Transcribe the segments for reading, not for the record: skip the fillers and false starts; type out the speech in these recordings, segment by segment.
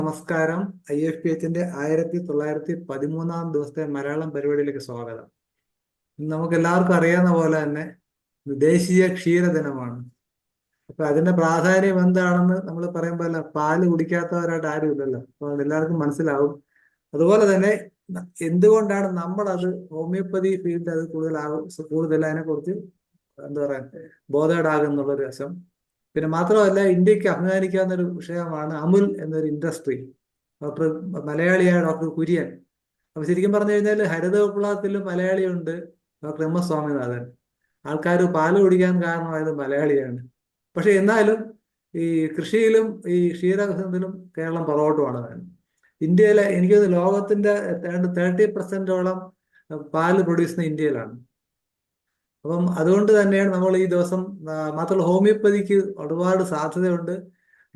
നമസ്കാരം. IFPHന്റെ 1913 ദിവസത്തെ മലയാളം പരിപാടിയിലേക്ക് സ്വാഗതം. നമുക്ക് എല്ലാവർക്കും അറിയാവുന്ന പോലെ തന്നെ ദേശീയ ക്ഷീര ദിനമാണ്. അപ്പൊ അതിന്റെ പ്രാധാന്യം എന്താണെന്ന് നമ്മൾ പറയുമ്പോൾ അല്ല, പാല് കുടിക്കാത്തവരായിട്ട് ആരും ഇല്ലല്ലോ, അപ്പൊ എല്ലാവർക്കും മനസ്സിലാവും. അതുപോലെ തന്നെ എന്തുകൊണ്ടാണ് നമ്മളത് ഹോമിയോപ്പതി ഫീൽഡ് അത് കൂടുതൽ അതിനെക്കുറിച്ച് എന്താ പറയാ ബോധേഡാകുന്നുള്ളൊരു വശം. പിന്നെ മാത്രമല്ല, ഇന്ത്യക്ക് അഭിമാനിക്കാവുന്ന ഒരു വിഷയമാണ് അമുൽ എന്നൊരു ഇൻഡസ്ട്രി. ഡോക്ടർ മലയാളിയായ ഡോക്ടർ കുര്യൻ. അപ്പൊ ശരിക്കും പറഞ്ഞു കഴിഞ്ഞാൽ ഹരിത വിപ്ലവത്തിലും മലയാളിയുണ്ട്, ഡോക്ടർ MS സ്വാമിനാഥൻ. ആൾക്കാർ പാല് കുടിക്കാൻ കാരണമായത് മലയാളിയാണ്. പക്ഷെ എന്നാലും ഈ കൃഷിയിലും ഈ ക്ഷീരവികസനത്തിലും കേരളം പുറകോട്ടുമാണ് താനും. ഇന്ത്യയിലെ എനിക്ക് തോന്നുന്നു ലോകത്തിന്റെ 30% പാല് പ്രൊഡ്യൂസ് ചെയ്യുന്ന ഇന്ത്യയിലാണ്. അപ്പം അതുകൊണ്ട് തന്നെയാണ് നമ്മൾ ഈ ദിവസം മാത്രമല്ല, ഹോമിയോപ്പതിക്ക് ഒരുപാട് സാധ്യതയുണ്ട്.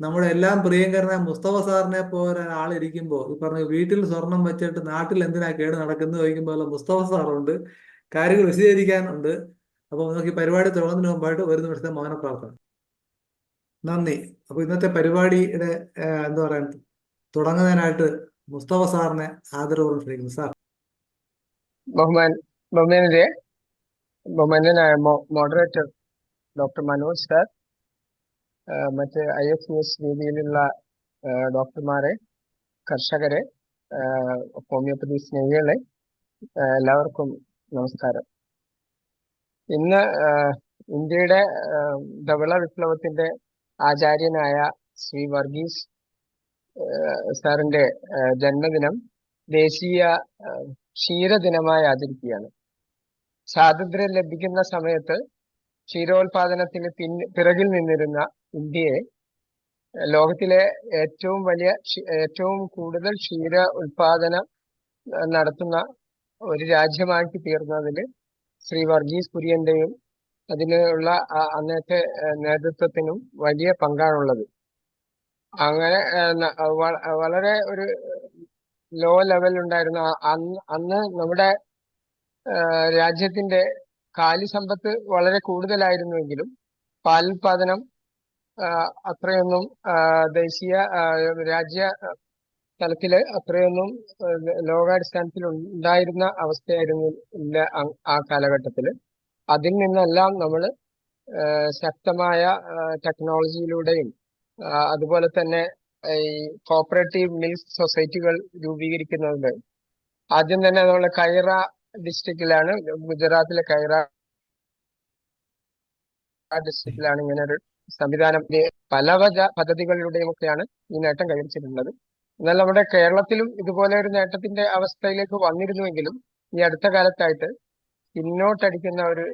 നമ്മുടെ എല്ലാം പ്രിയങ്കരനായ മുസ്തഫ സാറിനെ പോലെ ഒരാളിരിക്കുമ്പോൾ ഈ പറഞ്ഞ വീട്ടിൽ സ്വർണം വെച്ചിട്ട് നാട്ടിൽ എന്തിനാ കേട് നടക്കുന്നത് ചോദിക്കുമ്പോൾ മുസ്തഫ സാറുണ്ട്, കാര്യങ്ങൾ വിശദീകരിക്കാനുണ്ട്. അപ്പോൾ നമുക്ക് ഈ പരിപാടി തുടങ്ങുന്നതിന് മുമ്പായിട്ട് ഒരു നിമിഷത്തെ മൗനപ്രാർത്ഥന. നന്ദി. അപ്പൊ ഇന്നത്തെ പരിപാടിയുടെ എന്താ പറയാ തുടങ്ങുന്നതിനായിട്ട് മുസ്തഫ സാറിനെ ആദരവോടെ ക്ഷണിക്കുന്നു. സാർ. ബഹുമാന്യനായ മോഡറേറ്റർ ഡോക്ടർ മനോജ് സാർ, മറ്റ് IFPH രീതിയിലുള്ള ഡോക്ടർമാരെ, കർഷകരെ, ഹോമിയോപ്പതി സ്നേഹികളെ, എല്ലാവർക്കും നമസ്കാരം. ഇന്ന് ഇന്ത്യയുടെ ധവള വിപ്ലവത്തിന്റെ ആചാര്യനായ ശ്രീ വർഗീസ് സാറിന്റെ ജന്മദിനം ദേശീയ ക്ഷീരദിനമായി ആചരിക്കുകയാണ്. സ്വാതന്ത്ര്യം ലഭിക്കുന്ന സമയത്ത് ക്ഷീരോത്പാദനത്തിന് പിറകിൽ നിന്നിരുന്ന ഇന്ത്യയെ ലോകത്തിലെ ഏറ്റവും കൂടുതൽ ക്ഷീര ഉൽപാദനം നടത്തുന്ന ഒരു രാജ്യമാക്കി തീർന്നതിൽ ശ്രീ വർഗീസ് കുര്യന്റെയും അതിനുള്ള അന്നത്തെ നേതൃത്വത്തിനും വലിയ പങ്കാണുള്ളത്. അങ്ങനെ വളരെ ഒരു ലോ ലെവൽ ഉണ്ടായിരുന്ന അന്ന് നമ്മുടെ രാജ്യത്തിന്റെ കാലിസമ്പത്ത് വളരെ കൂടുതലായിരുന്നുവെങ്കിലും പാലുൽപാദനം അത്രയൊന്നും ദേശീയ രാജ്യ തലത്തില് അത്രയൊന്നും ലോകാടിസ്ഥാനത്തിൽ ഉണ്ടായിരുന്ന അവസ്ഥയായിരുന്നു ഇല്ല ആ കാലഘട്ടത്തില്. അതിൽ നിന്നെല്ലാം നമ്മൾ ശക്തമായ ടെക്നോളജിയിലൂടെയും അതുപോലെ തന്നെ ഈ കോപ്പറേറ്റീവ് മിൽക്ക് സൊസൈറ്റികൾ രൂപീകരിക്കുന്നതിന് ആദ്യം തന്നെ നമ്മൾ കൈറ ഡിസ്ട്രിക്റ്റിലാണ്, ഗുജറാത്തിലെ കൈറ ഡിസ്ട്രിക്റ്റിലാണ് ഇങ്ങനെ ഒരു സംവിധാനം പല പദ്ധതികളിലൂടെയും ഒക്കെയാണ് ഈ നേട്ടം കൈവരിച്ചിട്ടുള്ളത്. എന്നാൽ നമ്മുടെ കേരളത്തിലും ഇതുപോലെ ഒരു നേട്ടത്തിന്റെ അവസ്ഥയിലേക്ക് വന്നിരുന്നുവെങ്കിലും ഈ അടുത്ത കാലത്തായിട്ട് പിന്നോട്ടടിക്കുന്ന ഒരു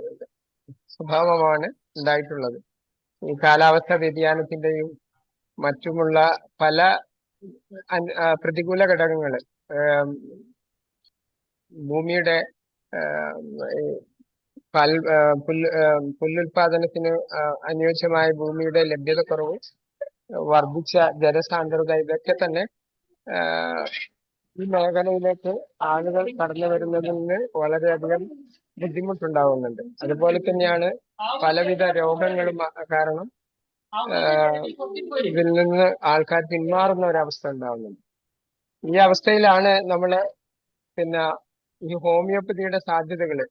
സ്വഭാവമാണ് ഉണ്ടായിട്ടുള്ളത്. ഈ കാലാവസ്ഥ വ്യതിയാനത്തിന്റെയും മറ്റുമുള്ള പല പ്രതികൂല ഘടകങ്ങൾ, ഭൂമിയുടെ പുല്ലുൽപാദനത്തിന് അനുയോജ്യമായ ഭൂമിയുടെ ലഭ്യതക്കുറവ്, വർദ്ധിച്ച ജനസാന്ദ്രത, ഇതൊക്കെ തന്നെ ഈ മേഖലയിലേക്ക് ആളുകൾ കടന്നു വരുന്നതിന് വളരെയധികം ബുദ്ധിമുട്ടുണ്ടാവുന്നുണ്ട്. അതുപോലെ തന്നെയാണ് പലവിധ രോഗങ്ങളും കാരണം ഇതിൽ നിന്ന് ആൾക്കാർ പിന്മാറുന്ന ഒരവസ്ഥ ഉണ്ടാവുന്നുണ്ട്. ഈ അവസ്ഥയിലാണ് നമ്മള് ഈ ഹോമിയോപ്പതിയുടെ സാധ്യതകള്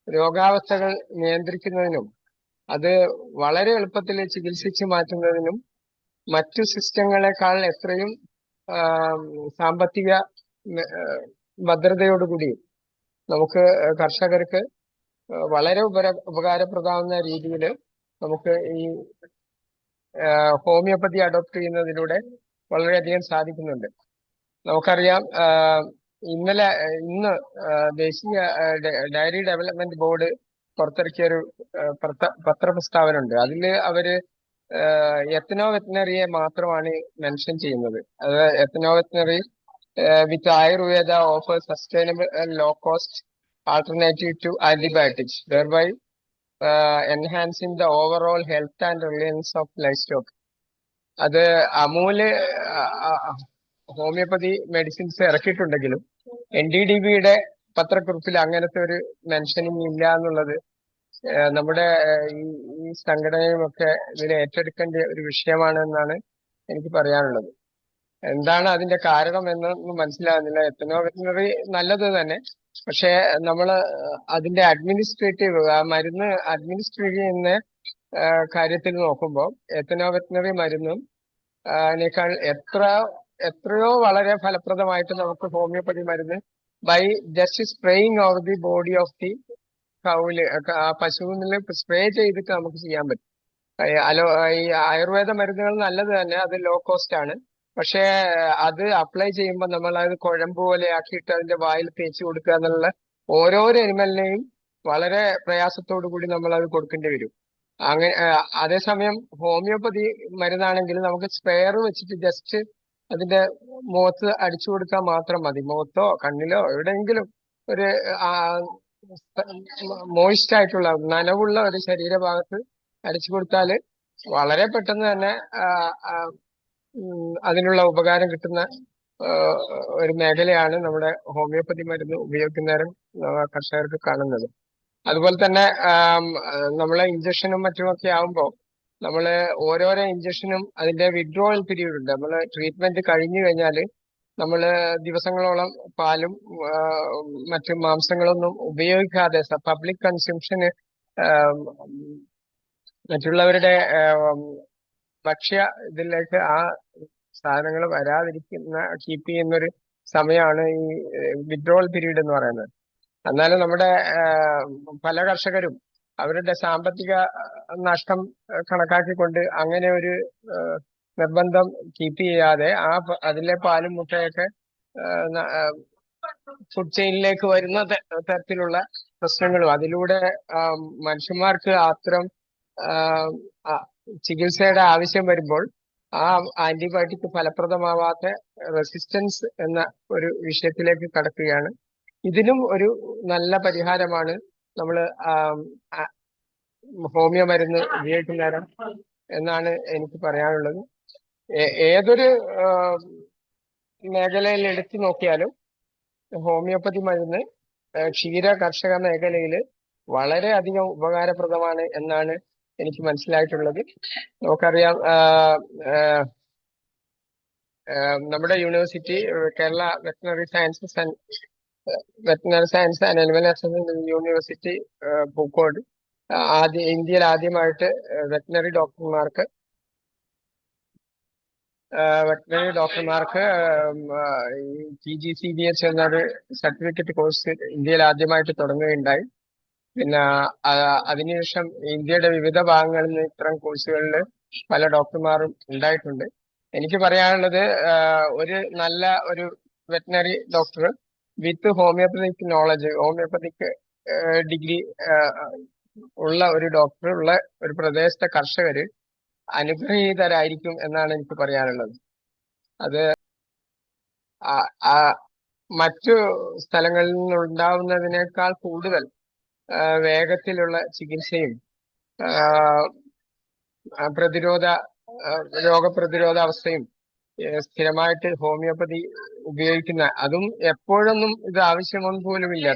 രോഗാവസ്ഥകൾ നിയന്ത്രിക്കുന്നതിനും അത് വളരെ എളുപ്പത്തിൽ ചികിത്സിച്ച് മാറ്റുന്നതിനും മറ്റു സിസ്റ്റങ്ങളെക്കാൾ എത്രയും സാമ്പത്തിക ഭദ്രതയോടുകൂടി നമുക്ക് കർഷകർക്ക് വളരെ ഉപകാരപ്രദമാകുന്ന രീതിയിൽ നമുക്ക് ഈ ഹോമിയോപ്പതി അഡോപ്റ്റ് ചെയ്യുന്നതിലൂടെ വളരെയധികം സാധിക്കുന്നുണ്ട്. നമുക്കറിയാം, ഇന്ന് ദേശീയ ഡയറി ഡെവലപ്മെന്റ് ബോർഡ് പുറത്തിറക്കിയ ഒരു പത്രപ്രസ്താവന ഉണ്ട്. അതിൽ അവര് എത്തനോ വെറ്റിനറിയെ മാത്രമാണ് മെൻഷൻ ചെയ്യുന്നത്. അത് ethnoveterinary with Ayurveda offer sustainable and low cost alternative to antibiotics, thereby enhancing the overall health and reliance of livestock. അത് അമൂല് ഹോമിയോപ്പതി മെഡിസിൻസ് ഇറക്കിയിട്ടുണ്ടെങ്കിലും NDDBയുടെ പത്രക്കുറിപ്പിൽ അങ്ങനത്തെ ഒരു മെൻഷനിങ് ഇല്ല എന്നുള്ളത് നമ്മുടെ ഈ സംഘടനയും ഒക്കെ ഇതിനെ ഏറ്റെടുക്കേണ്ട ഒരു വിഷയമാണ് എന്നാണ് എനിക്ക് പറയാനുള്ളത്. എന്താണ് അതിന്റെ കാരണം എന്നൊന്നും മനസ്സിലാകുന്നില്ല. എത്തനോ വെറ്റിനറി നല്ലത് തന്നെ, പക്ഷെ നമ്മൾ അതിന്റെ അഡ്മിനിസ്ട്രേറ്റീവ്, ആ മരുന്ന് അഡ്മിനിസ്ട്രേറ്റ് ചെയ്യുന്ന കാര്യത്തിൽ നോക്കുമ്പോൾ എത്തനോ വെറ്റിനറി മരുന്നും നേക്കാൾ എത്രയോ വളരെ ഫലപ്രദമായിട്ട് നമുക്ക് ഹോമിയോപ്പതി മരുന്ന് by just spraying of the body of the cow, ആ പശുവിൽ സ്പ്രേ ചെയ്തിട്ട് നമുക്ക് ചെയ്യാൻ പറ്റും. ഈ ആയുർവേദ മരുന്നുകൾ നല്ലത് തന്നെ, അത് ലോ കോസ്റ്റ് ആണ്. പക്ഷേ അത് അപ്ലൈ ചെയ്യുമ്പോൾ നമ്മൾ അത് കുഴമ്പ് പോലെ ആക്കിയിട്ട് അതിന്റെ വായിൽ തേച്ച് കൊടുക്കുക എന്നുള്ള ഓരോരോ എനിമലിനെയും വളരെ പ്രയാസത്തോടു കൂടി നമ്മൾ അത് കൊടുക്കേണ്ടി വരും. അങ്ങനെ അതേസമയം ഹോമിയോപ്പതി മരുന്നാണെങ്കിൽ നമുക്ക് സ്പെയർ വെച്ചിട്ട് ജസ്റ്റ് അതിന്റെ മുഖത്ത് അടിച്ചു കൊടുക്കാൻ മാത്രം മതി. മുഖത്തോ കണ്ണിലോ എവിടെയെങ്കിലും ഒരു മോയിസ്റ്റ് ആയിട്ടുള്ള നനവുള്ള ഒരു ശരീരഭാഗത്ത് അടിച്ചു കൊടുത്താൽ വളരെ പെട്ടെന്ന് തന്നെ അതിനുള്ള ഉപകാരം കിട്ടുന്ന ഒരു മേഖലയാണ് നമ്മുടെ ഹോമിയോപ്പതി മരുന്ന് ഉപയോഗിക്കുന്നവരും കർഷകർക്ക് കാണുന്നത്. അതുപോലെ തന്നെ നമ്മളെ ഇഞ്ചക്ഷനും മറ്റുമൊക്കെ ആവുമ്പോൾ നമ്മള് ഓരോരോ ഇഞ്ചക്ഷനും അതിന്റെ വിഡ്രോവൽ പീരീഡ് ഉണ്ട്. നമ്മൾ ട്രീറ്റ്മെന്റ് കഴിഞ്ഞു കഴിഞ്ഞാൽ നമ്മള് ദിവസങ്ങളോളം പാലും മറ്റു മാംസങ്ങളൊന്നും ഉപയോഗിക്കാതെ പബ്ലിക് കൺസംഷന് മറ്റുള്ളവരുടെ ഭക്ഷ്യ ഇതിലേക്ക് ആ സാധനങ്ങൾ വരാതിരിക്കുന്ന കീപ്പ് ചെയ്യുന്നൊരു സമയമാണ് ഈ വിഡ്രോവൽ പീരീഡ് എന്ന് പറയുന്നത്. എന്നാലും നമ്മുടെ പല കർഷകരും അവരുടെ സാമ്പത്തിക നഷ്ടം കണക്കാക്കിക്കൊണ്ട് അങ്ങനെ ഒരു നിർബന്ധം കീപ്പ് ചെയ്യാതെ അതിലെ പാലും മുട്ടയൊക്കെ ഫുഡ് ചെയിനിലേക്ക് വരുന്ന തരത്തിലുള്ള പ്രശ്നങ്ങളും അതിലൂടെ മനുഷ്യന്മാർക്ക് അത്തരം ചികിത്സയുടെ ആവശ്യം വരുമ്പോൾ ആ ആന്റിബയോട്ടിക് ഫലപ്രദമാവാത്ത റെസിസ്റ്റൻസ് എന്ന ഒരു വിഷയത്തിലേക്ക് കടക്കുകയാണ്. ഇതിനും ഒരു നല്ല പരിഹാരമാണ് നമ്മൾ ഹോമിയോ മരുന്ന് ഉപയോഗിക്കുന്നേരം എന്നാണ് എനിക്ക് പറയാനുള്ളത്. ഏതൊരു മേഖലയിൽ എടുത്തു നോക്കിയാലും ഹോമിയോപ്പതി മരുന്ന് ക്ഷീര കർഷക മേഖലയിൽ വളരെയധികം ഉപകാരപ്രദമാണ് എന്നാണ് എനിക്ക് മനസ്സിലായിട്ടുള്ളത്. നമുക്കറിയാം നമ്മുടെ university Kerala veterinary science and animal husbandry university Pookode ഇന്ത്യയിൽ ആദ്യമായിട്ട് വെറ്റിനറി ഡോക്ടർമാർക്ക് TGCBH എന്നൊരു സർട്ടിഫിക്കറ്റ് കോഴ്സ് ഇന്ത്യയിൽ ആദ്യമായിട്ട് തുടങ്ങുകയുണ്ടായി. പിന്നെ അതിനുശേഷം ഇന്ത്യയുടെ വിവിധ ഭാഗങ്ങളിൽ നിന്ന് ഇത്തരം കോഴ്സുകളിൽ പല ഡോക്ടർമാരും ഉണ്ടായിട്ടുണ്ട്. എനിക്ക് പറയാനുള്ളത് ഒരു നല്ല ഒരു വെറ്റിനറി ഡോക്ടർ വിത്ത് ഹോമിയോപ്പതിക് നോളജ്, ഹോമിയോപ്പതിക് ഡിഗ്രി ഉള്ള ഒരു ഡോക്ടർ ഉള്ള ഒരു പ്രദേശത്തെ കർഷകര് അനുഗ്രഹീതരായിരിക്കും എന്നാണ് എനിക്ക് പറയാനുള്ളത്. അത് മറ്റു സ്ഥലങ്ങളിൽ നിന്നുണ്ടാവുന്നതിനേക്കാൾ കൂടുതൽ വേഗത്തിലുള്ള ചികിത്സയും രോഗപ്രതിരോധ അവസ്ഥയും സ്ഥിരമായിട്ട് ഹോമിയോപ്പതി ഉപയോഗിക്കുന്ന, അതും എപ്പോഴൊന്നും ഇത് ആവശ്യമൊന്നും പോലുമില്ല.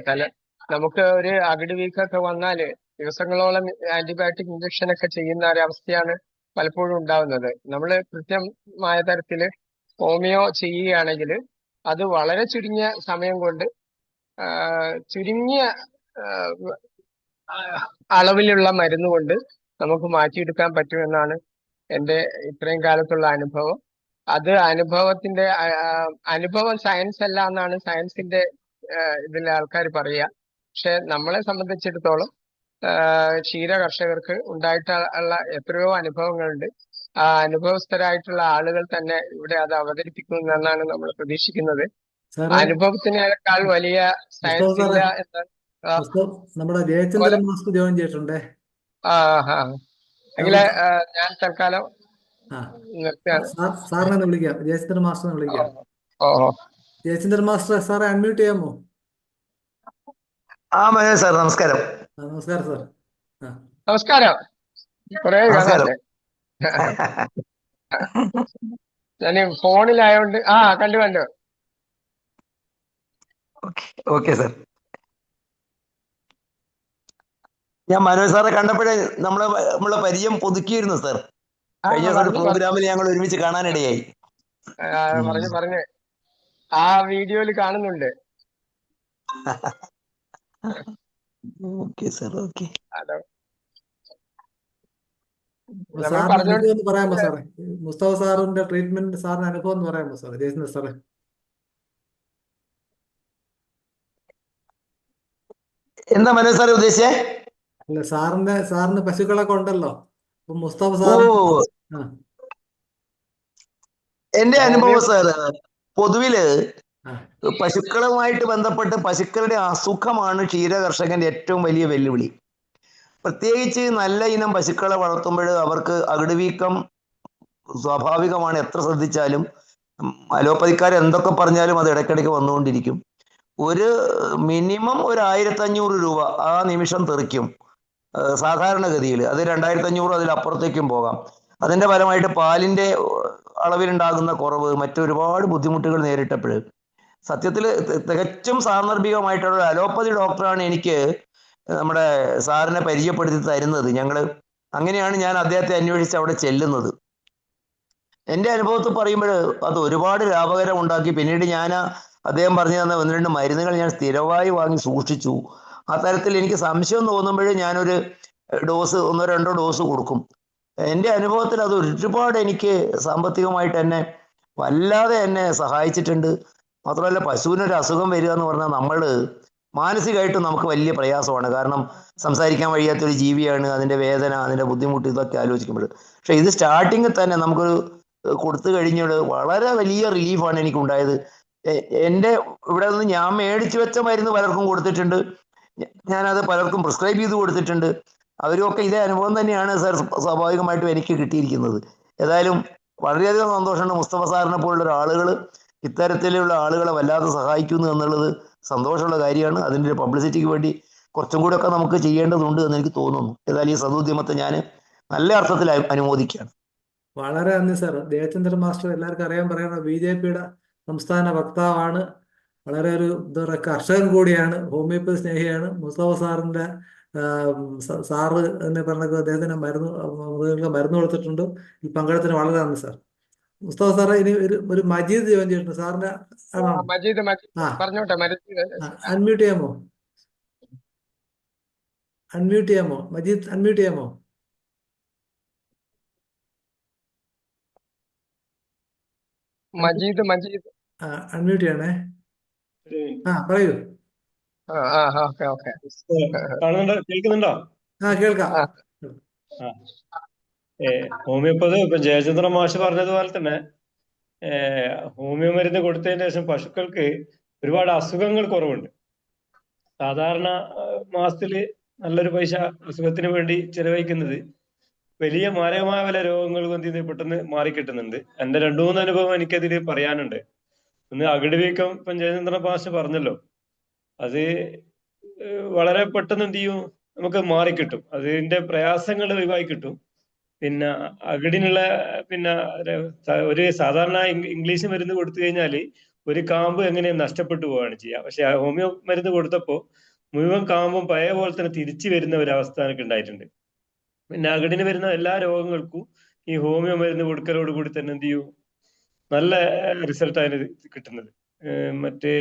നമുക്ക് ഒരു അകിട് വീക്കൊക്കെ വന്നാല് ദിവസങ്ങളോളം ആന്റിബയോട്ടിക് ഇഞ്ചക്ഷൻ ഒക്കെ ചെയ്യുന്ന ഒരവസ്ഥയാണ് പലപ്പോഴും ഉണ്ടാവുന്നത്. നമ്മൾ കൃത്യമായ തരത്തില് ഹോമിയോ ചെയ്യുകയാണെങ്കിൽ അത് വളരെ ചുരുങ്ങിയ സമയം കൊണ്ട് ചുരുങ്ങിയ അളവിലുള്ള മരുന്ന് കൊണ്ട് നമുക്ക് മാറ്റിയെടുക്കാൻ പറ്റുമെന്നാണ് എൻ്റെ ഇത്രയും കാലത്തുള്ള അനുഭവം. അത് അനുഭവം സയൻസ് അല്ല എന്നാണ് സയൻസിന്റെ ഇതിലെ ആൾക്കാർ പറയുക. പക്ഷെ നമ്മളെ സംബന്ധിച്ചിടത്തോളം ക്ഷീര കർഷകർക്ക് ഉണ്ടായിട്ടുള്ള എത്രയോ അനുഭവങ്ങളുണ്ട്. ആ അനുഭവസ്ഥരായിട്ടുള്ള ആളുകൾ തന്നെ ഇവിടെ അത് അവതരിപ്പിക്കുമെന്നാണ് നമ്മൾ പ്രതീക്ഷിക്കുന്നത്. അനുഭവത്തിനേക്കാൾ വലിയ സയൻസ് ഇല്ല എന്ന് നമ്മുടെ ജയചന്ദ്രൻ മാസ്റ്റർ ജോയിൻ ചെയ്തിട്ടുണ്ടേ. എങ്കില് ഞാൻ തൽക്കാലം സാറിനെ വിളിക്കാം, ജയചന്ദ്രൻ മാസ്റ്ററിനെ വിളിക്കാം. ജയചന്ദ്രൻ മാസ്റ്റർ സാറെ അൺമ്യൂട്ട് ചെയ്യാമോ? സാർ നമസ്കാരം. നമസ്കാരം സാർ. നമസ്കാരം. ഞാൻ ഫോണിലായോണ്ട് കണ്ടു. Okay sir. ഞാൻ മനോജ് സാറെ കണ്ടപ്പോഴേ നമ്മളെ പരിചയം പുതുക്കിയിരുന്നു സാർ. കഴിഞ്ഞ ദിവസം ഒരു പ്രോഗ്രാമിൽ ഞങ്ങൾ ഒരുമിച്ച് കാണാനിടയായി. പറഞ്ഞ് ആ വീഡിയോയിൽ കാണുന്നുണ്ട്. Okay sir, okay. അതോ അപ്പൊ നമ്മൾ സാറിന്റെ പറഞ്ഞോണ്ട് അനുഭവം ഒന്ന് പറയാമോ സാറേ? മുസ്തഫ സാറിന്റെ ട്രീറ്റ്മെന്റ് സാറിന്റെ അനുഭവം ഒന്ന് പറയാമോ സാറേ, ജയചന്ദ്രൻ സാറേ? എന്താ മനോജ് സാറേ ഉദ്ദേശിച്ചേ? അല്ല, സാറിന് പശുക്കളൊക്കെ ഉണ്ടല്ലോ. അപ്പൊ മുസ്തഫ ഓ, സാറിന് ആ എന്റെ ഹോമിയോ അനുഭവം സാർ, പൊതുവില് ആ പശുക്കളുമായിട്ട് ബന്ധപ്പെട്ട് പശുക്കളുടെ അസുഖമാണ് ക്ഷീരകർഷകന്റെ ഏറ്റവും വലിയ വെല്ലുവിളി. പ്രത്യേകിച്ച് നല്ല ഇനം പശുക്കളെ വളർത്തുമ്പോൾ അവർക്ക് അകിടുവീക്കം സ്വാഭാവികമാണ്. എത്ര ശ്രദ്ധിച്ചാലും അലോപ്പതിക്കാർ എന്തൊക്കെ പറഞ്ഞാലും അത് ഇടയ്ക്കിടയ്ക്ക് വന്നുകൊണ്ടിരിക്കും. ഒരു മിനിമം ഒരു 1500 രൂപ ആ നിമിഷം തെറിക്കും സാധാരണഗതിയിൽ. അത് 2500 അതിലപ്പുറത്തേക്കും പോകാം. അതിന്റെ ഫലമായിട്ട് പാലിന്റെ അളവിലുണ്ടാകുന്ന കുറവ്, മറ്റൊരുപാട് ബുദ്ധിമുട്ടുകൾ നേരിട്ടപ്പോൾ സത്യത്തിൽ തികച്ചും സാന്ദർഭികമായിട്ടുള്ള ഒരു അലോപ്പതി ഡോക്ടറാണ് എനിക്ക് നമ്മുടെ സാറിനെ പരിചയപ്പെടുത്തി തരുന്നത്. അങ്ങനെയാണ് ഞാൻ അദ്ദേഹത്തെ അന്വേഷിച്ച് അവിടെ ചെല്ലുന്നത്. എൻ്റെ അനുഭവത്തിൽ പറയുമ്പോൾ അത് ഒരുപാട് ലാഭകരം ഉണ്ടാക്കി. പിന്നീട് ഞാൻ അദ്ദേഹം പറഞ്ഞു തന്ന 1-2 മരുന്നുകൾ ഞാൻ സ്ഥിരമായി വാങ്ങി സൂക്ഷിച്ചു. ആ തരത്തിൽ എനിക്ക് സംശയം തോന്നുമ്പോൾ ഞാനൊരു ഡോസ്, 1-2 ഡോസ് കൊടുക്കും. എൻ്റെ അനുഭവത്തിൽ അത് ഒരുപാട് എനിക്ക് സാമ്പത്തികമായിട്ട് വല്ലാതെ എന്നെ സഹായിച്ചിട്ടുണ്ട്. മാത്രമല്ല, പശുവിനൊരു അസുഖം വരിക എന്ന് പറഞ്ഞാൽ മാനസികമായിട്ടും നമുക്ക് വലിയ പ്രയാസമാണ്. കാരണം സംസാരിക്കാൻ വയ്യാത്തൊരു ജീവിയാണ്. അതിൻ്റെ വേദന, അതിൻ്റെ ബുദ്ധിമുട്ട്, ഇതൊക്കെ ആലോചിക്കുമ്പോൾ. പക്ഷെ ഇത് സ്റ്റാർട്ടിങ്ങിൽ തന്നെ നമുക്കൊരു കൊടുത്തു കഴിഞ്ഞത് വളരെ വലിയ റിലീഫാണ് എനിക്കുണ്ടായത്. എൻ്റെ ഇവിടെ നിന്ന് ഞാൻ മേടിച്ചു വെച്ച മരുന്ന് പലർക്കും കൊടുത്തിട്ടുണ്ട്. ഞാനത് പലർക്കും പ്രിസ്ക്രൈബ് ചെയ്ത് കൊടുത്തിട്ടുണ്ട്. അവരുമൊക്കെ ഇതേ അനുഭവം തന്നെയാണ് സാർ സ്വാഭാവികമായിട്ടും എനിക്ക് കിട്ടിയിരിക്കുന്നത്. ഏതായാലും വളരെയധികം സന്തോഷമുണ്ട്. മുസ്തഫ സാറിനെ പോലുള്ള ആളുകൾ ഇത്തരത്തിലുള്ള ആളുകളെ വല്ലാതെ സഹായിക്കുന്നു എന്നുള്ളത് സന്തോഷമുള്ള കാര്യമാണ്. അതിൻ്റെ ഒരു പബ്ലിസിറ്റിക്ക് വേണ്ടി കുറച്ചും കൂടെ ഒക്കെ നമുക്ക് ചെയ്യേണ്ടതുണ്ട് എന്ന് എനിക്ക് തോന്നുന്നു. ഏതായാലും ഈ സദുദ്യമത്തെ ഞാൻ നല്ല അർത്ഥത്തിൽ അനുമോദിക്കുകയാണ്. വളരെ നന്ദി സാർ. ജയചന്ദ്രൻ മാസ്റ്റർ എല്ലാവർക്കും അറിയാൻ പറയുന്ന BJP-യുടെ സംസ്ഥാന വക്താവാണ്. വളരെ ഒരു എന്താ പറയുക, കർഷകൻ കൂടിയാണ്, ഹോമിയോപ്പതി സ്നേഹിയാണ്. മുസ്തഫ സാറിന്റെ സാറ് എന്ന് പറഞ്ഞ അദ്ദേഹത്തിന് മരുന്ന് കൊടുത്തിട്ടുണ്ട്. ഈ പങ്കെടുത്തിന് വളരെ നന്ദി സാർ. മുസ്തഫ സാറേ, ഇനി ഒരു മജീദ് ജോയിൻ ചെയ്തിട്ടുണ്ട് സാറിന്റെ. ആണോ? മജീദ് ആ പറഞ്ഞോട്ടെ. അൺമ്യൂട്ട് ചെയ്യാമോ? മജീദ് അൺമ്യൂട്ട് ചെയ്യാമോ? മജീദ് അൺമ്യൂട്ട് ചെയ്യണേ. പറയൂ. ഓക്കെ. കേൾക്കുന്നുണ്ടോ? കേൾക്കാം. ഹോമിയോപ്പതി ഇപ്പൊ ജയചന്ദ്ര മാഷ് പറഞ്ഞതുപോലെ തന്നെ ഹോമിയോ മരുന്ന് കൊടുത്തതിന് ശേഷം പശുക്കൾക്ക് ഒരുപാട് അസുഖങ്ങൾ കുറവുണ്ട്. സാധാരണ മാസത്തില് നല്ലൊരു പൈസ അസുഖത്തിന് വേണ്ടി ചെലവഴിക്കുന്നത് വലിയ മാരകമായ പല രോഗങ്ങൾ പെട്ടെന്ന് മാറിക്കിട്ടുന്നുണ്ട്. എന്റെ 2-3 അനുഭവം എനിക്കതിൽ പറയാനുണ്ട്. ഒന്ന്, അകിടുവീക്കം. ഇപ്പം ജയചന്ദ്ര മാഷ് പറഞ്ഞല്ലോ, അത് വളരെ പെട്ടെന്ന് എന്ത് ചെയ്യും, നമുക്ക് മാറിക്കിട്ടും. അതിന്റെ പ്രയാസങ്ങൾ ഒഴിവായി കിട്ടും. പിന്നെ അകിടിനുള്ള ഒരു സാധാരണ ഇംഗ്ലീഷ് മരുന്ന് കൊടുത്തു കഴിഞ്ഞാൽ ഒരു കാമ്പ് എങ്ങനെ നഷ്ടപ്പെട്ടു പോവുകയാണ് ചെയ്യുക. പക്ഷെ ഹോമിയോ മരുന്ന് കൊടുത്തപ്പോൾ മുഴുവൻ കാമ്പും പഴയ പോലെ തന്നെ തിരിച്ചു വരുന്ന ഒരു അവസ്ഥ എനിക്ക് ഉണ്ടായിട്ടുണ്ട്. പിന്നെ അകിടിന് വരുന്ന എല്ലാ രോഗങ്ങൾക്കും ഈ ഹോമിയോ മരുന്ന് കൊടുക്കലോട് കൂടി തന്നെ എന്ത് ചെയ്യും, നല്ല റിസൾട്ടാണ് കിട്ടുന്നത്. മറ്റ്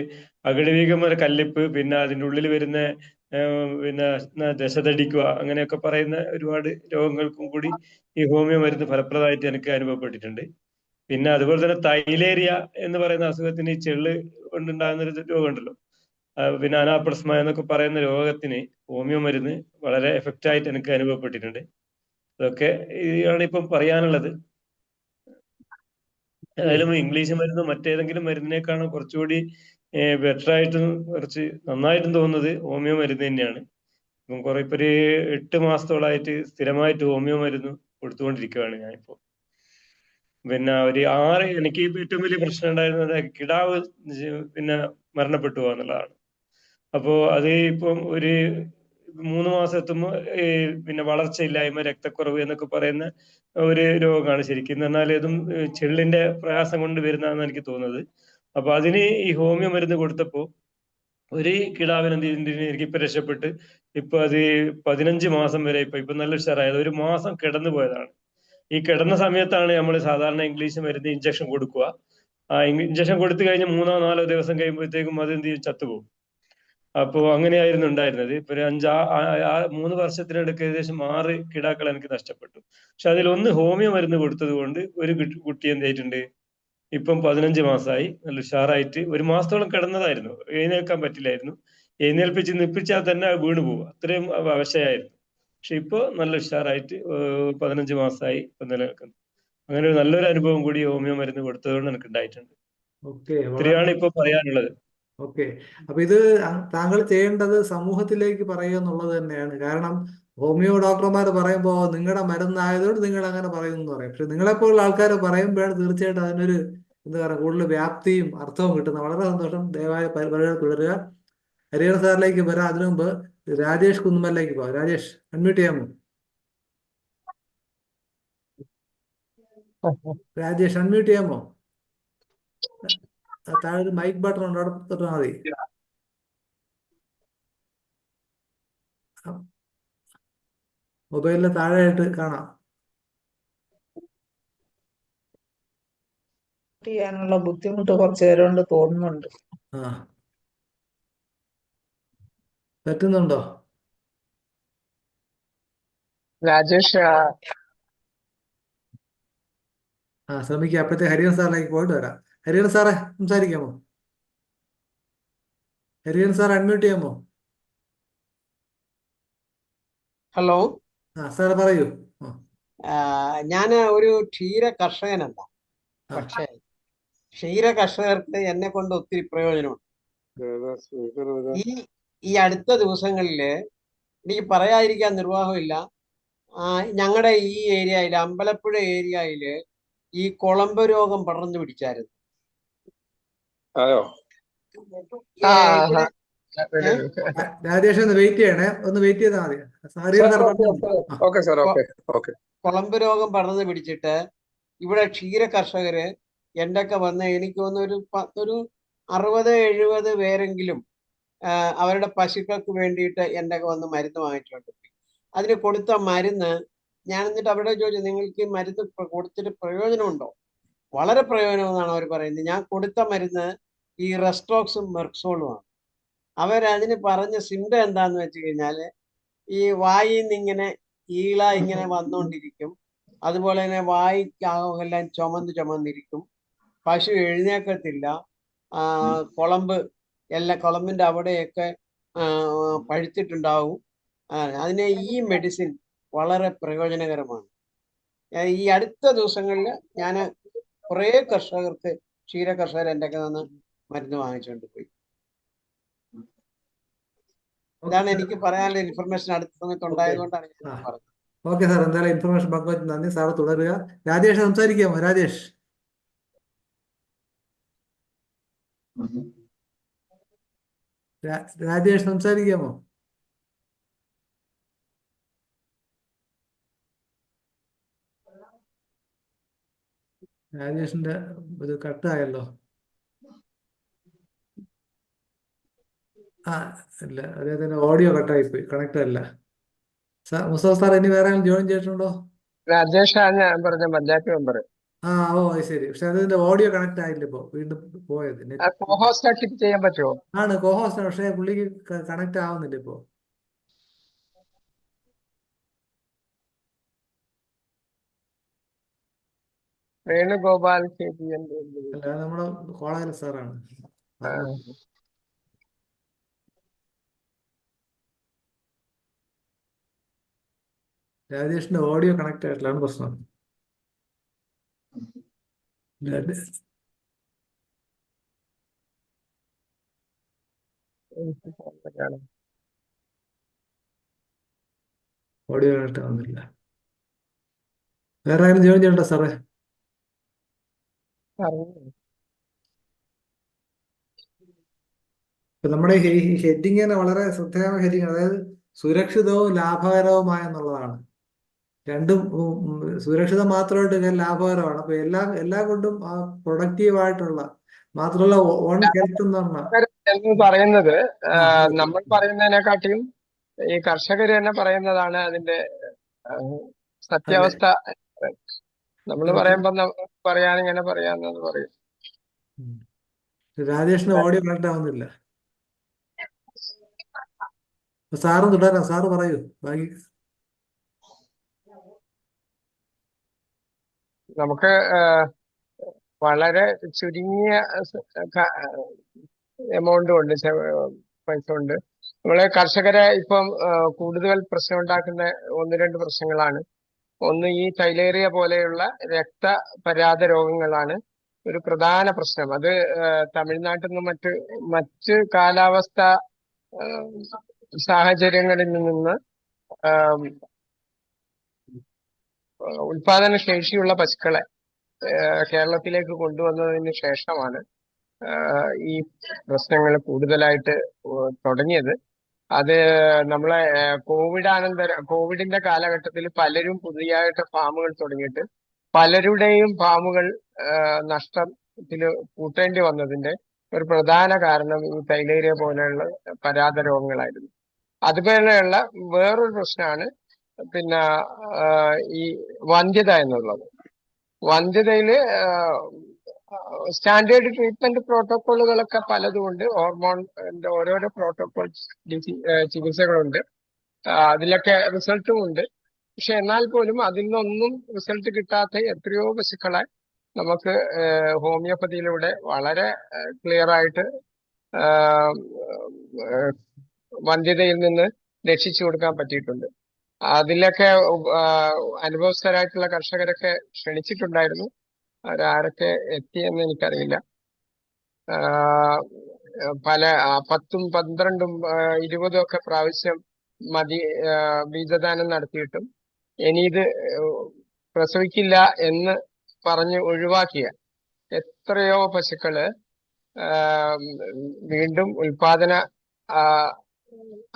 അകിടുവീക്കം, കല്ലിപ്പ്, പിന്നെ അതിൻ്റെ ഉള്ളിൽ വരുന്ന ദശതടിക്കുക, അങ്ങനെയൊക്കെ പറയുന്ന ഒരുപാട് രോഗങ്ങൾക്കും കൂടി ഈ ഹോമിയോ മരുന്ന് ഫലപ്രദമായിട്ട് എനിക്ക് അനുഭവപ്പെട്ടിട്ടുണ്ട്. പിന്നെ അതുപോലെ തന്നെ തൈലേരിയ എന്ന് പറയുന്ന അസുഖത്തിന്, ഈ ചെള്ള് കൊണ്ടുണ്ടാകുന്ന ഒരു രോഗമുണ്ടല്ലോ, പിന്നെ അനാപ്ലസ്മ എന്നൊക്കെ പറയുന്ന രോഗത്തിന് ഹോമിയോ മരുന്ന് വളരെ എഫക്റ്റ് ആയിട്ട് എനിക്ക് അനുഭവപ്പെട്ടിട്ടുണ്ട്. ഇതൊക്കെ ആണ് ഇപ്പം പറയാനുള്ളത്. ഏതായാലും ഇംഗ്ലീഷ് മരുന്ന് മറ്റേതെങ്കിലും മരുന്നിനേക്കാളും കുറച്ചുകൂടി ബെറ്റർ ആയിട്ടും കുറച്ച് നന്നായിട്ടും തോന്നുന്നത് ഹോമിയോ മരുന്ന് തന്നെയാണ്. ഇപ്പം ഇപ്പൊ ഒരു 8 മാസത്തോളായിട്ട് സ്ഥിരമായിട്ട് ഹോമിയോ മരുന്ന് കൊടുത്തുകൊണ്ടിരിക്കുകയാണ് ഞാനിപ്പോ. പിന്നെ എനിക്ക് ഏറ്റവും വലിയ പ്രശ്നം ഉണ്ടായിരുന്നത് കിടാവ് മരണപ്പെട്ടു പോകാന്നുള്ളതാണ്. അപ്പോ അത് ഇപ്പം ഒരു 3 മാസം എത്തുമ്പോൾ വളർച്ചയില്ലായ്മ, രക്തക്കുറവ് എന്നൊക്കെ പറയുന്ന ഒരു രോഗമാണ്. ശരിക്കും പറഞ്ഞാൽ ഇതും ചെള്ളിന്റെ പ്രയാസം കൊണ്ട് വരുന്നതാണെന്ന് എനിക്ക് തോന്നുന്നത്. അപ്പൊ അതിന് ഈ ഹോമിയോ മരുന്ന് കൊടുത്തപ്പോ ഒരു കിടാവിന് എനിക്കിപ്പോ രക്ഷപ്പെട്ട് ഇപ്പൊ അത് 15 മാസം വരെ ഇപ്പൊ നല്ല ഉഷാറായത്. 1 മാസം കിടന്നു പോയതാണ്. ഈ കിടന്ന സമയത്താണ് നമ്മൾ സാധാരണ ഇംഗ്ലീഷ് മരുന്ന് ഇഞ്ചക്ഷൻ കൊടുക്കുക. ആ ഇഞ്ചക്ഷൻ കൊടുത്തു കഴിഞ്ഞ് 3-4 ദിവസം കഴിയുമ്പോഴത്തേക്കും അത് എന്ത് ചെയ്യും, ചത്തുപോകും. അപ്പോ അങ്ങനെയായിരുന്നു ഉണ്ടായിരുന്നത്. ഇപ്പൊ ഒരു 3 വർഷത്തിനിടയ്ക്ക് ഏകദേശം 6 കിടാക്കൾ എനിക്ക് നഷ്ടപ്പെട്ടു. പക്ഷെ അതിലൊന്ന് ഹോമിയോ മരുന്ന് കൊടുത്തത് കൊണ്ട് ഒരു കുട്ടി എന്തായിട്ടുണ്ട്, ഇപ്പം 15 മാസമായി, നല്ല ഉഷാറായിട്ട്. 1 മാസത്തോളം കിടന്നതായിരുന്നു, എഴുന്നേൽക്കാൻ പറ്റില്ലായിരുന്നു. നിപ്പിച്ചാൽ തന്നെ അത് വീണു പോകും, അത്രയും അവശയായിരുന്നു. പക്ഷെ ഇപ്പൊ നല്ല ഉഷാറായിട്ട് 15 മാസമായി ഇപ്പൊ നിലനിൽക്കുന്നു. അങ്ങനെ ഒരു നല്ലൊരു അനുഭവം കൂടി ഹോമിയോ മരുന്ന് കൊടുത്തതുകൊണ്ട് എനിക്ക് ഉണ്ടായിട്ടുണ്ട്. ഓക്കെ, വളരെ ഇത്രയാണ് ഇപ്പൊ പറയാനുള്ളത്. ഓക്കെ. അപ്പൊ ഇത് താങ്കൾ ചെയ്യേണ്ടത് സമൂഹത്തിലേക്ക് പറയുക എന്നുള്ളത് തന്നെയാണ്. കാരണം ഹോമിയോ ഡോക്ടർമാർ പറയുമ്പോൾ നിങ്ങളുടെ മരുന്നായതുകൊണ്ട് നിങ്ങൾ അങ്ങനെ പറയുന്നു എന്ന് പറയും. പക്ഷെ നിങ്ങളെപ്പോലുള്ള ആൾക്കാർ പറയുമ്പോഴാണ് തീർച്ചയായിട്ടും അതിനൊരു എന്താ പറയുക കൂടുതൽ വ്യാപ്തിയും അർത്ഥവും കിട്ടുന്നത്. വളരെ സന്തോഷം. ദയവായി പരിപാടി തുടരുക. ഹരിഹര സാറിലേക്ക് വരാം. അതിനു മുമ്പ് രാജേഷ് കുന്നുമലിലേക്ക് പോകാം. രാജേഷ്, അൺമ്യൂട്ട് ചെയ്യാമോ? രാജേഷ്, അൺമ്യൂട്ട് ചെയ്യാമോ? താഴെ ഒരു മൈക്ക് ബട്ടൺ ഉണ്ട്, അവിടെ തൊട്ടാൽ മതി. മൊബൈലിന് താഴെയായിട്ട് കാണാം. ചെയ്യാനുള്ള ബുദ്ധിമുട്ട് കുറച്ചു നേരം കൊണ്ട് തോന്നുന്നുണ്ട്. ആ, പറ്റുന്നുണ്ടോ? രാജേഷ്, ശ്രമിക്കുക. അപ്പോഴത്തെ ഹരിഹരൻ സാറിലേക്ക് പോയിട്ട് വരാം. ഹരിഹരൻ സാറേ, സംസാരിക്കാമോ? ഹരിഹരൻ സാർ, അൺമ്യൂട്ട് ചെയ്യാമോ? ഹലോ, സാറ് പറയൂ. ഞാൻ ഒരു ക്ഷീര കർഷകനല്ല, ആ, പക്ഷേ ക്ഷീര കർഷകർക്ക് എന്നെ കൊണ്ട് ഒത്തിരി പ്രയോജനമുണ്ട്. ഈ ഈ അടുത്ത ദിവസങ്ങളിൽ എനിക്ക് പറയാതിരിക്കാൻ നിർവാഹമില്ല. ഞങ്ങളുടെ ഈ ഏരിയയിൽ, അമ്പലപ്പുഴ ഏരിയയിൽ ഈ കുളമ്പ് രോഗം പടർന്നു പിടിച്ചായിരുന്നു. അതെയോ? ഇവിടെ രാജേഷ് ഒന്ന് വെയിറ്റ് ചെയ്യണേ, ഒന്ന് വെയിറ്റ് ചെയ്താൽ മതി. ഹരിഹരൻ സാർ പറഞ്ഞു. Okay sir, okay okay. കുളമ്പ് രോഗം പടർന്നു പിടിച്ചിട്ട് ഇവിടെ ക്ഷീര കർഷകര് എൻ്റെ ഒക്കെ വന്ന് എനിക്ക് തോന്നുന്നു ഒരു 60-70 പേരെങ്കിലും അവരുടെ പശുക്കൾക്ക് വേണ്ടിയിട്ട് എൻ്റെ ഒക്കെ വന്ന് മരുന്ന് വാങ്ങിച്ചുകൊണ്ട് പോയി. അതിന് കൊടുത്ത മരുന്ന് ഞാൻ എന്നിട്ട് അവരുടെ ചോദിച്ചു, നിങ്ങൾക്ക് ഈ മരുന്ന് കൊടുത്തിട്ട് പ്രയോജനമുണ്ടോ? വളരെ പ്രയോജനമെന്നാണ് അവർ പറയുന്നത്. ഞാൻ കൊടുത്ത മരുന്ന് ഈ റെസ്റ്റോക്സും മെർക്സോളുമാണ്. അവരതിന് പറഞ്ഞ സിംറ്റം എന്താന്ന് വെച്ച് കഴിഞ്ഞാല് ഈ വായിൽ നിന്ന് ഇങ്ങനെ ഈള ഇങ്ങനെ വന്നുകൊണ്ടിരിക്കും. അതുപോലെ തന്നെ വായിക്കാകെല്ലാം ചുമന്നിരിക്കും. പശു എഴുന്നേക്കത്തില്ല. കുളമ്പിന്റെ അവിടെയൊക്കെ പഴുത്തിട്ടുണ്ടാവും. അതിന് ഈ മെഡിസിൻ വളരെ പ്രയോജനകരമാണ്. ഈ അടുത്ത ദിവസങ്ങളിൽ ഞാൻ കുറേ കർഷകർക്ക്, ക്ഷീര കർഷകർ എൻ്റെ ഒക്കെ നിന്ന് മരുന്ന് വാങ്ങിച്ചുകൊണ്ട് പോയി. ഇതാണ് എനിക്ക് പറയാനുള്ള ഇൻഫർമേഷൻ അടുത്ത സമയത്ത് ഉണ്ടായതുകൊണ്ടാണ് ഞാൻ പറഞ്ഞത്. ഓക്കെ സാർ, എന്തായാലും ഇൻഫർമേഷൻ പങ്കുവച്ചു നന്ദി. സാറ് തുടരുക. രാജേഷ്, സംസാരിക്കാമോ? രാജേഷ്, രാജേഷ് സംസാരിക്കാമോ? രാജേഷിന്റെ ഇത് കട്ടായല്ലോ. ഇല്ല, അദ്ദേഹത്തിന്റെ ഓഡിയോ കട്ടായിപ്പോയി, കണക്ട് അല്ല. മുസ്തഫ സാർ, ഇനി വേറെ ജോയിൻ ചെയ്തിട്ടുണ്ടോ? രാജേഷാണ് ഞാൻ പറഞ്ഞ പഞ്ചായത്ത് മെമ്പർ. ഓ ശരി. പക്ഷെ അതിന്റെ ഓഡിയോ കണക്ട് ആയില്ല, ഇപ്പോ വീണ്ടും പോയത്. കോഹോസ്റ്റ് ആക്കിയിട്ട് ചെയ്യാൻ പറ്റുമോ? ആണ് കോഹോസ്റ്റ്, പക്ഷെ പുള്ളിക്ക് കണക്ട് ആവുന്നില്ല ഇപ്പോ. വേണുഗോപാൽ അല്ല, നമ്മുടെ കോളേജിലെ സാറാണ്. രാജേഷിന്റെ ഓഡിയോ കണക്ട് ആയിട്ടില്ലാണ് പ്രശ്നം. ഓഡിയോ കണക്ട് ആവുന്നില്ല. വേറെ ആരും ജോയിൻ ചെയ്യണ്ടോ സാറേ? ഇപ്പൊ നമ്മുടെ ഈ ഹെഡിങ് തന്നെ വളരെ ശ്രദ്ധേയമായ ഹെഡിങ്, അതായത് സുരക്ഷിതവും ലാഭകരവുമായ എന്നുള്ളതാണ്. രണ്ടും സുരക്ഷിതം മാത്രമായിട്ട് ലാഭകരമാണ്. അപ്പൊ എല്ലാം കൊണ്ടും പ്രൊഡക്റ്റീവ് ആയിട്ടുള്ള, മാത്രമല്ല ഓൺ ഹെൽത്ത് എന്ന് പറയുന്നത് നമ്മൾ പറയുന്നതിനെക്കാട്ടിയും ഈ കർഷകർ തന്നെ പറയുന്നതാണ് അതിന്റെ സത്യാവസ്ഥ. നമ്മൾ പറയുമ്പോ പറയാനിങ്ങനെ പറയാന്ന് പറയും. ഉം. രാജേഷിന് ഓഡിയോ കണക്ട് ആവുന്നില്ല. അപ്പൊ സാറും തുടരാം, സാറ് പറയൂ ബാക്കി. നമുക്ക് വളരെ ചുരുങ്ങിയ എമൗണ്ട് കൊണ്ട് പൈസ കൊണ്ട് നമ്മളെ കർഷകരെ ഇപ്പം കൂടുതൽ പ്രശ്നം ഉണ്ടാക്കുന്ന ഒന്ന് രണ്ട് പ്രശ്നങ്ങളാണ്. ഒന്ന് ഈ തൈലേറിയ പോലെയുള്ള രക്തപരാധ രോഗങ്ങളാണ് ഒരു പ്രധാന പ്രശ്നം. അത് തമിഴ്നാട്ടിൽ നിന്ന് മറ്റ് കാലാവസ്ഥ സാഹചര്യങ്ങളിൽ നിന്ന് ഉൽപാദന ശേഷിയുള്ള പശുക്കളെ കേരളത്തിലേക്ക് കൊണ്ടുവന്നതിന് ശേഷമാണ് ഈ പ്രശ്നങ്ങൾ കൂടുതലായിട്ട് തുടങ്ങിയത്. അത് നമ്മളെ കോവിഡിന്റെ കാലഘട്ടത്തിൽ പലരും പുതിയതായിട്ട് ഫാമുകൾ തുടങ്ങിയിട്ട് പലരുടെയും ഫാമുകൾ നഷ്ടത്തിൽ കൂട്ടേണ്ടി വന്നതിന്റെ ഒരു പ്രധാന കാരണം ഈ തൈലേറിയ പോലെയുള്ള പരാത രോഗങ്ങളായിരുന്നു. അതുപോലെയുള്ള വേറൊരു പ്രശ്നമാണ് പിന്നെ ഈ വന്ധ്യത എന്നുള്ളത്. വന്ധ്യതയില് സ്റ്റാൻഡേർഡ് ട്രീറ്റ്മെന്റ് പ്രോട്ടോക്കോളുകളൊക്കെ പലതുമുണ്ട്. ഹോർമോണിന്റെ ഓരോരോ പ്രോട്ടോകോൾ ചികിത്സകളുണ്ട്. അതിലൊക്കെ റിസൾട്ടും ഉണ്ട്. പക്ഷെ എന്നാൽ പോലും അതിൽ നിന്നൊന്നും റിസൾട്ട് കിട്ടാത്ത എത്രയോ പശുക്കളെ നമുക്ക് ഹോമിയോപ്പതിയിലൂടെ വളരെ ക്ലിയർ ആയിട്ട് വന്ധ്യതയിൽ നിന്ന് രക്ഷിച്ചു കൊടുക്കാൻ പറ്റിയിട്ടുണ്ട്. അതിലൊക്കെ അനുഭവസ്ഥരായിട്ടുള്ള കർഷകരൊക്കെ ക്ഷണിച്ചിട്ടുണ്ടായിരുന്നു. അവരാരൊക്കെ എത്തിയെന്ന് എനിക്കറിയില്ല. പല 10ഉം 12ഉം 20ഉം ഒക്കെ പ്രാവശ്യം ബീജദാനം നടത്തിയിട്ടും ഇനി ഇത് പ്രസവിക്കില്ല എന്ന് പറഞ്ഞ് ഒഴിവാക്കിയ എത്രയോ പശുക്കള് വീണ്ടും ഉൽപാദന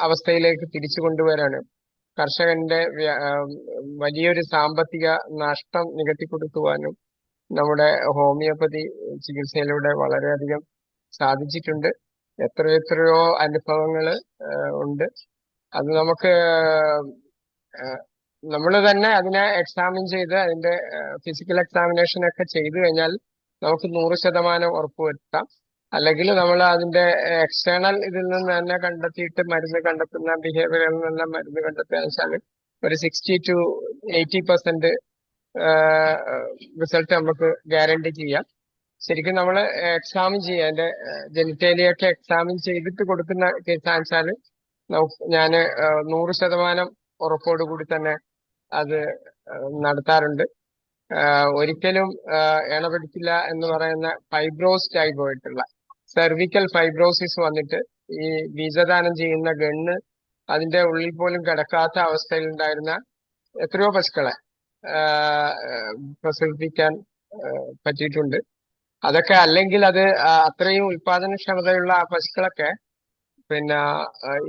അവസ്ഥയിലേക്ക് തിരിച്ചു കൊണ്ടുവരാണ്. കർഷകന്റെ വലിയൊരു സാമ്പത്തിക നഷ്ടം നികത്തിക്കൊടുക്കുവാനും നമ്മുടെ ഹോമിയോപ്പതി ചികിത്സയിലൂടെ വളരെയധികം സാധിച്ചിട്ടുണ്ട്. എത്രയോ അനുഭവങ്ങൾ ഉണ്ട്. അത് നമുക്ക് നമ്മൾ തന്നെ അതിനെ എക്സാമിൻ ചെയ്ത് അതിന്റെ ഫിസിക്കൽ എക്സാമിനേഷൻ ഒക്കെ ചെയ്തു കഴിഞ്ഞാൽ നമുക്ക് 100% ഉറപ്പുവരുത്താം. അല്ലെങ്കിൽ നമ്മൾ അതിന്റെ എക്സ്റ്റേണൽ ഇതിൽ നിന്ന് തന്നെ കണ്ടെത്തിയിട്ട് മരുന്ന് കണ്ടെത്തുന്ന ബിഹേവിയറിൽ നിന്നെല്ലാം മരുന്ന് കണ്ടെത്തുക വെച്ചാൽ ഒരു 60 to 80% റിസൾട്ട് നമുക്ക് ഗ്യാരണ്ടി ചെയ്യാം. ശരിക്കും നമ്മൾ എക്സാമിൻ ചെയ്യുക, അതിന്റെ ജെനിറ്റേലിയൊക്കെ എക്സാമിൻ ചെയ്തിട്ട് കൊടുക്കുന്ന കേസാണെച്ചാൽ ഞാൻ 100% ഉറപ്പോടുകൂടി തന്നെ അത് നടത്താറുണ്ട്. ഒരിക്കലും ഇണപിടിക്കില്ല എന്ന് പറയുന്ന ഫൈബ്രോസ്റ്റ് ആയി പോയിട്ടുള്ള സെർവിക്കൽ ഫൈബ്രോസിസ് വന്നിട്ട് ഈ ബീജദാനം ചെയ്യുന്ന ഗണ്ണ് അതിന്റെ ഉള്ളിൽ പോലും കിടക്കാത്ത അവസ്ഥയിൽ ഉണ്ടായിരുന്ന എത്രയോ പശുക്കളെ പ്രസവിപ്പിക്കാൻ പറ്റിയിട്ടുണ്ട്. അതൊക്കെ അല്ലെങ്കിൽ അത് അത്രയും ഉൽപാദനക്ഷമതയുള്ള ആ പശുക്കളൊക്കെ പിന്നെ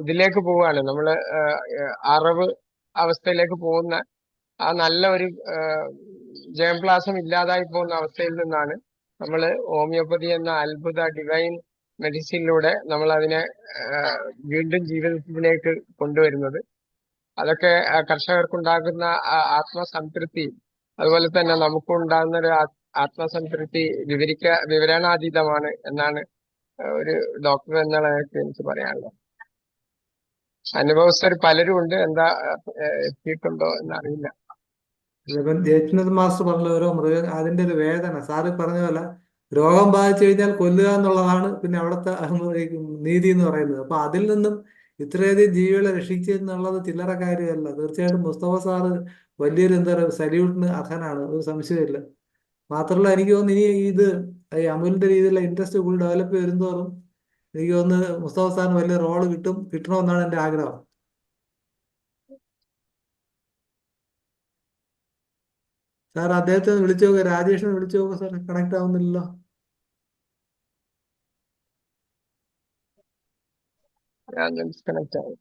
ഇതിലേക്ക് പോവുകയാണ്, നമ്മള് അറവ് അവസ്ഥയിലേക്ക് പോകുന്ന ആ നല്ല ഒരു ജയംപ്ലാസം ഇല്ലാതായി പോകുന്ന അവസ്ഥയിൽ നിന്നാണ് നമ്മൾ ഹോമിയോപ്പതി എന്ന അത്ഭുത ഡിവൈൻ മെഡിസിനിലൂടെ നമ്മൾ അതിനെ വീണ്ടും ജീവിതത്തിലേക്ക് കൊണ്ടുവരുന്നത്. അതൊക്കെ കർഷകർക്കുണ്ടാകുന്ന ആത്മസംതൃപ്തി, അതുപോലെ തന്നെ നമുക്കുണ്ടാകുന്ന ഒരു ആത്മസംതൃപ്തി വിവരണാതീതമാണ് എന്നാണ് ഒരു ഡോക്ടർ എന്ന നിലയ്ക്ക് എനിക്ക് പറയാനുള്ളത്. അനുഭവസ്ഥർ പലരും ഉണ്ട്, എന്താ എത്തിയിട്ടുണ്ടോ എന്നറിയില്ല. ഇപ്പം ജയചന്ദ്രൻ മാസ്റ്റർ പറഞ്ഞ ഓരോ അതിന്റെ ഒരു വേദന സാറ് പറഞ്ഞ പോലെ രോഗം ബാധിച്ചു കഴിഞ്ഞാൽ കൊല്ലുക എന്നുള്ളതാണ് പിന്നെ അവിടുത്തെ നീതി എന്ന് പറയുന്നത്. അപ്പൊ അതിൽ നിന്നും ഇത്രയധികം ജീവികളെ രക്ഷിക്കുക എന്നുള്ളത് ചില്ലറ കാര്യമല്ല. തീർച്ചയായിട്ടും മുസ്തഫ സാറ് വലിയൊരു എന്താ പറയുക സല്യൂട്ടിന് അർഹനാണ്, ഒരു സംശയമില്ല. മാത്രമല്ല എനിക്ക് തോന്നുന്നു ഇനി ഇത് ഈ അമുലിന്റെ രീതിയിലുള്ള ഇൻട്രസ്റ്റ് കൂടുതൽ ഡെവലപ്പ് വരുന്നതോറും എനിക്ക് തോന്നുന്നു മുസ്തഫ സാറിന് വലിയ റോള് കിട്ടണമെന്നാണ് എൻ്റെ ആഗ്രഹം. സാർ അദ്ദേഹത്തെ ഒന്ന് വിളിച്ചു നോക്കുക, രാജേഷിനെ വിളിച്ചു നോക്കുക സാർ, കണക്ട് ആവുന്നില്ലല്ലോ. ഡിസ്കണക്ട് ആവും.